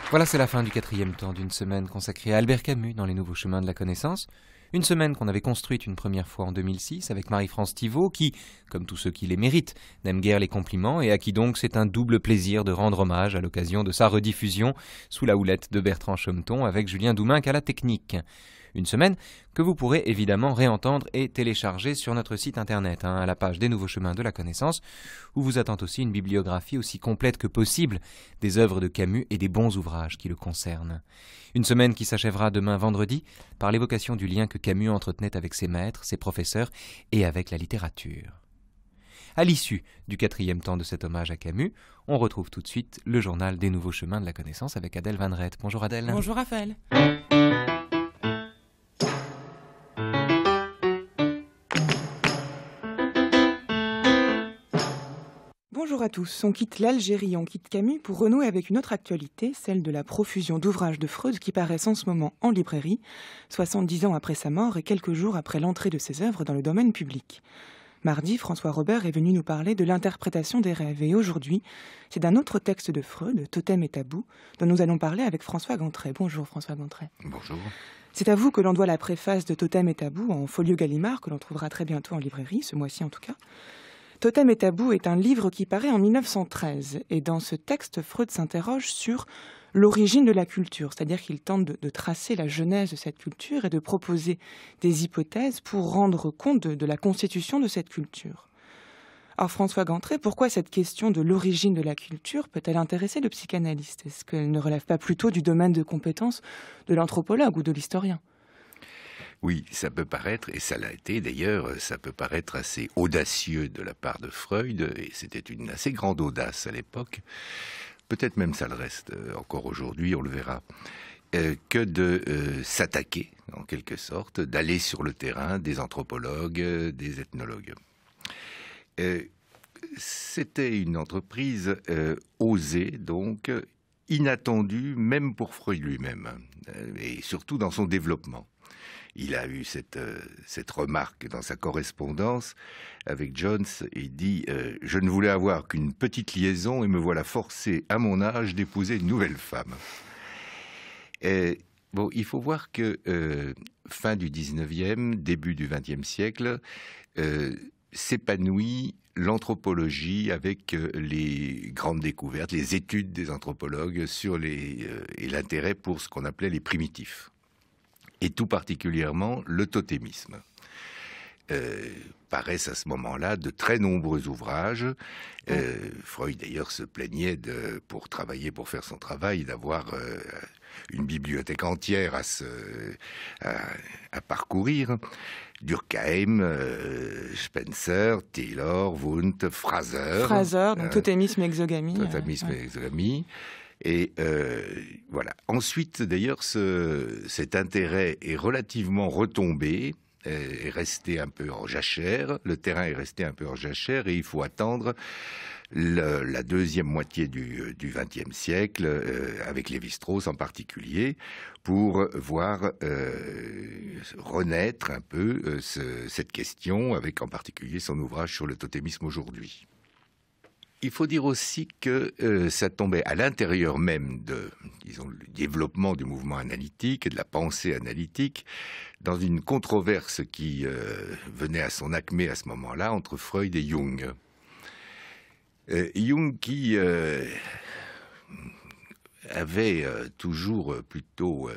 Voilà, c'est la fin du 4e temps d'une semaine consacrée à Albert Camus dans Les Nouveaux Chemins de la Connaissance. Une semaine qu'on avait construite une première fois en 2006 avec Marie-France Thivaud qui, comme tous ceux qui les méritent, n'aime guère les compliments et à qui donc c'est un double plaisir de rendre hommage à l'occasion de sa rediffusion sous la houlette de Bertrand Chometon avec Julien Douminc à la technique. Une semaine que vous pourrez évidemment réentendre et télécharger sur notre site internet, à la page des Nouveaux Chemins de la Connaissance, où vous attend aussi une bibliographie aussi complète que possible des œuvres de Camus et des bons ouvrages qui le concernent. Une semaine qui s'achèvera demain vendredi par l'évocation du lien que Camus entretenait avec ses maîtres, ses professeurs et avec la littérature. À l'issue du 4e temps de cet hommage à Camus, on retrouve tout de suite le journal des Nouveaux Chemins de la Connaissance avec Adèle Van Rett. Bonjour Adèle. Bonjour Raphaël. Bonjour à tous. On quitte l'Algérie, on quitte Camus pour renouer avec une autre actualité, celle de la profusion d'ouvrages de Freud qui paraissent en ce moment en librairie, 70 ans après sa mort et quelques jours après l'entrée de ses œuvres dans le domaine public. Mardi, François Robert est venu nous parler de l'interprétation des rêves et aujourd'hui, c'est d'un autre texte de Freud, Totem et Tabou, dont nous allons parler avec François Gantret. Bonjour François Gantret. Bonjour. C'est à vous que l'on doit la préface de Totem et Tabou en folio Gallimard que l'on trouvera très bientôt en librairie, ce mois-ci en tout cas. Totem et tabou est un livre qui paraît en 1913. Et dans ce texte, Freud s'interroge sur l'origine de la culture, c'est-à-dire qu'il tente de tracer la genèse de cette culture et de proposer des hypothèses pour rendre compte de la constitution de cette culture. Alors François Gantré, pourquoi cette question de l'origine de la culture peut-elle intéresser le psychanalyste? Est-ce qu'elle ne relève pas plutôt du domaine de compétence de l'anthropologue ou de l'historien? Oui, ça peut paraître, et ça l'a été d'ailleurs, ça peut paraître assez audacieux de la part de Freud, et c'était une assez grande audace à l'époque, peut-être même ça le reste encore aujourd'hui, on le verra, que de s'attaquer, en quelque sorte, d'aller sur le terrain des anthropologues, des ethnologues. C'était une entreprise osée, donc inattendue, même pour Freud lui-même, et surtout dans son développement. Il a eu cette remarque dans sa correspondance avec Jones. Il dit « Je ne voulais avoir qu'une petite liaison et me voilà forcé à mon âge d'épouser une nouvelle femme. » Bon, il faut voir que fin du 19e, début du 20e siècle, s'épanouit l'anthropologie avec les grandes découvertes, les études des anthropologues sur et l'intérêt pour ce qu'on appelait les primitifs. Et tout particulièrement le totémisme. Paraissent à ce moment-là de très nombreux ouvrages. Freud d'ailleurs se plaignait pour faire son travail, d'avoir une bibliothèque entière à parcourir. Durkheim, Spencer, Taylor, Wundt, Fraser. Fraser, donc totémisme et exogamie. Totémisme et exogamie. Et voilà. Ensuite, d'ailleurs, cet intérêt est relativement retombé, est resté un peu en jachère. Le terrain est resté un peu en jachère et il faut attendre la deuxième moitié du XXe siècle, avec Lévi-Strauss en particulier, pour voir renaître un peu cette question, avec en particulier son ouvrage sur le totémisme aujourd'hui. Il faut dire aussi que ça tombait à l'intérieur même du développement du mouvement analytique et de la pensée analytique, dans une controverse qui venait à son acmé à ce moment-là entre Freud et Jung. Jung qui avait toujours plutôt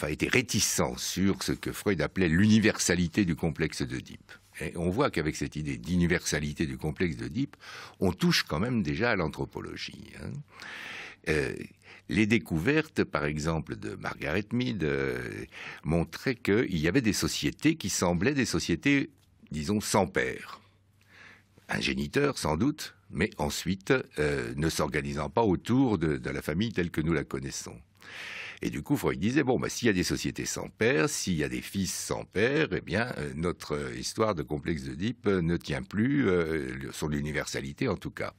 été réticent sur ce que Freud appelait l'universalité du complexe d'Oedipe. Et on voit qu'avec cette idée d'universalité du complexe d'Oedipe, on touche quand même déjà à l'anthropologie. Les découvertes, par exemple, de Margaret Mead, montraient qu'il y avait des sociétés qui semblaient des sociétés, disons, sans père. Un géniteur, sans doute, mais ensuite ne s'organisant pas autour de la famille telle que nous la connaissons. Et du coup, Freud disait, s'il y a des sociétés sans père, s'il y a des fils sans père, eh bien, notre histoire de complexe d'Oedipe ne tient plus, sur l'universalité en tout cas.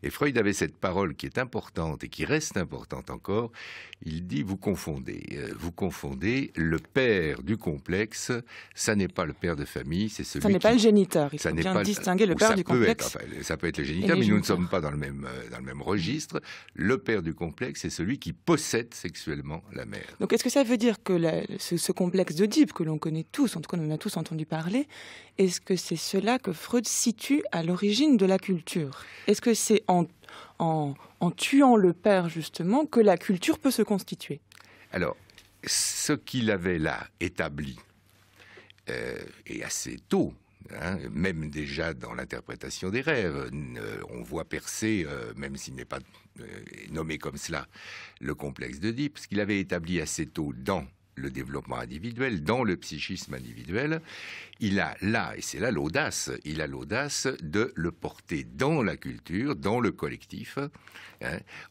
Et Freud avait cette parole qui est importante et qui reste importante encore. Il dit, vous confondez le père du complexe, ça n'est pas le père de famille, c'est celui ça n'est pas le géniteur, il faut bien distinguer le père du complexe. Ça peut être le géniteur, mais nous ne sommes pas dans le même registre. Le père du complexe, c'est celui qui possède sexuellement la mère. Donc est-ce que ça veut dire que ce complexe d'Oedipe, que l'on connaît tous, en tout cas on en a tous entendu parler, est-ce que c'est cela que Freud situe à l'origine de la culture? Est-ce que c'est en tuant le père, justement, que la culture peut se constituer? Alors, ce qu'il avait là établi, et assez tôt, même déjà dans l'interprétation des rêves, on voit percer, même s'il n'est pas nommé comme cela, le complexe d'Oedipe, ce qu'il avait établi assez tôt dans le développement individuel, dans le psychisme individuel, il a là, et c'est là l'audace, il a l'audace de le porter dans la culture, dans le collectif,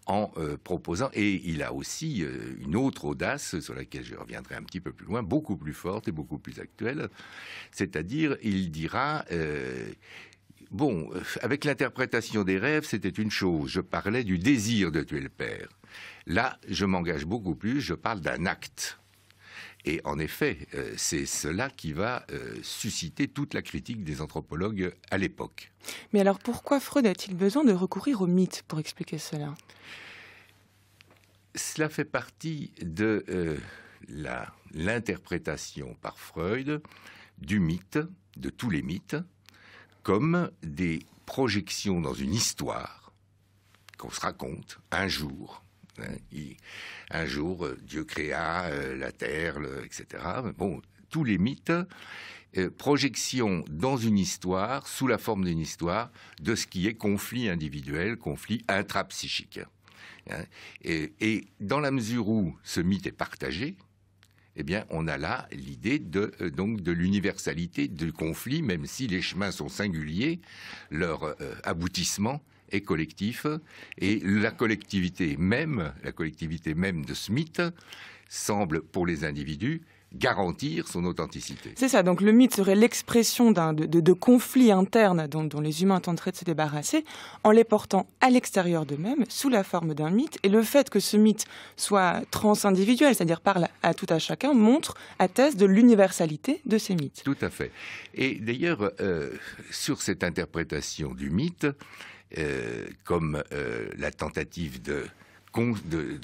en proposant, et il a aussi une autre audace, sur laquelle je reviendrai un petit peu plus loin, beaucoup plus forte et beaucoup plus actuelle, c'est-à-dire, il dira... avec l'interprétation des rêves, c'était une chose. Je parlais du désir de tuer le père. Là, je m'engage beaucoup plus, je parle d'un acte. Et en effet, c'est cela qui va susciter toute la critique des anthropologues à l'époque. Mais alors pourquoi Freud a-t-il besoin de recourir au mythe pour expliquer cela? Cela fait partie de l'interprétation par Freud du mythe, de tous les mythes, comme des projections dans une histoire qu'on se raconte un jour. Un jour, Dieu créa la terre, etc. Bon, tous les mythes, projection dans une histoire, sous la forme d'une histoire, de ce qui est conflit individuel, conflit intrapsychique. Et dans la mesure où ce mythe est partagé, eh bien, on a là l'idée donc de l'universalité du conflit, même si les chemins sont singuliers, leur aboutissement est collectif, et la collectivité même de ce mythe semble, pour les individus, garantir son authenticité. C'est ça, donc le mythe serait l'expression de conflits internes dont les humains tenteraient de se débarrasser en les portant à l'extérieur d'eux-mêmes, sous la forme d'un mythe, et le fait que ce mythe soit transindividuel, c'est-à-dire parle à tout à chacun, atteste de l'universalité de ces mythes. Tout à fait. Et d'ailleurs, sur cette interprétation du mythe, comme la tentative de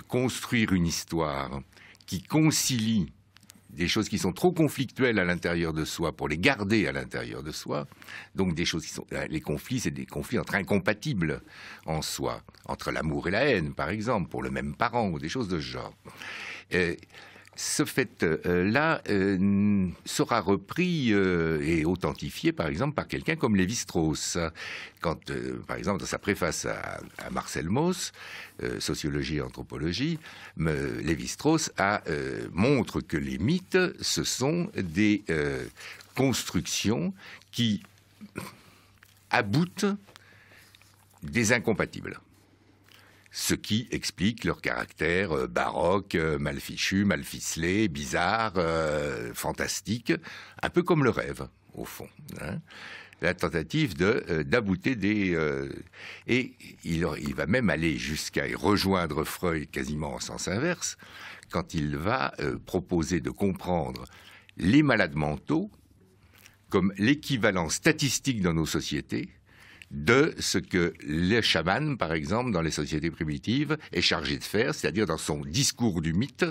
construire une histoire qui concilie des choses qui sont trop conflictuelles à l'intérieur de soi pour les garder à l'intérieur de soi. Donc des choses qui sont... Les conflits, c'est des conflits entre incompatibles en soi, entre l'amour et la haine, par exemple, pour le même parent, ou des choses de ce genre. Ce fait-là sera repris et authentifié, par exemple, par quelqu'un comme Lévi-Strauss. Quand, par exemple, dans sa préface à Marcel Mauss, Sociologie et anthropologie, Lévi-Strauss montre que les mythes, ce sont des constructions qui aboutent des incompatibles. Ce qui explique leur caractère baroque, mal fichu, mal ficelé, bizarre, fantastique, un peu comme le rêve, au fond. La tentative d'abouter des... et il va même aller jusqu'à rejoindre Freud quasiment en sens inverse, quand il va proposer de comprendre les malades mentaux comme l'équivalent statistique dans nos sociétés de ce que le chaman, par exemple, dans les sociétés primitives, est chargé de faire, c'est-à-dire dans son discours du mythe,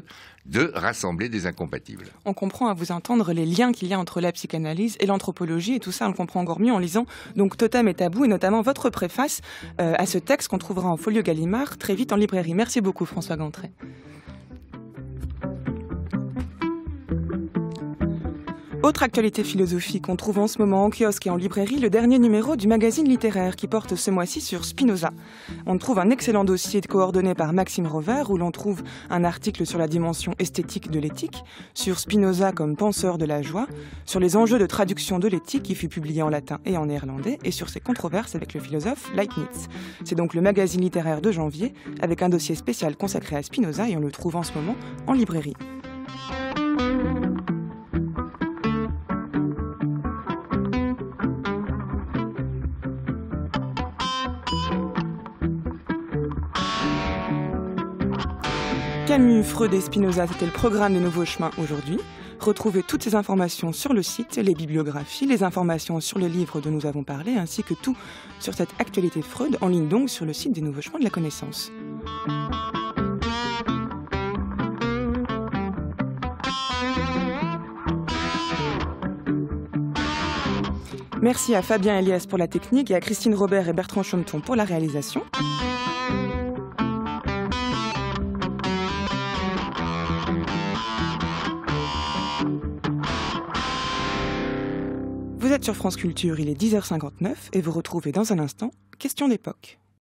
de rassembler des incompatibles. On comprend à vous entendre les liens qu'il y a entre la psychanalyse et l'anthropologie, et tout ça on le comprend encore mieux en lisant donc Totem et Tabou, et notamment votre préface à ce texte qu'on trouvera en folio Gallimard très vite en librairie. Merci beaucoup François Gantret. Autre actualité philosophique, on trouve en ce moment en kiosque et en librairie le dernier numéro du magazine littéraire qui porte ce mois-ci sur Spinoza. On trouve un excellent dossier coordonné par Maxime Rovert où l'on trouve un article sur la dimension esthétique de l'éthique, sur Spinoza comme penseur de la joie, sur les enjeux de traduction de l'éthique qui fut publié en latin et en néerlandais et sur ses controverses avec le philosophe Leibniz. C'est donc le magazine littéraire de janvier avec un dossier spécial consacré à Spinoza et on le trouve en ce moment en librairie. Camus, Freud et Spinoza, c'était le programme des Nouveaux Chemins aujourd'hui. Retrouvez toutes ces informations sur le site, les bibliographies, les informations sur le livre dont nous avons parlé, ainsi que tout sur cette actualité Freud, en ligne donc sur le site des Nouveaux Chemins de la Connaissance. Merci à Fabien Elias pour la technique et à Christine Robert et Bertrand Chaumeton pour la réalisation. Vous êtes sur France Culture, il est 10h59 et vous retrouvez dans un instant Question d'époque.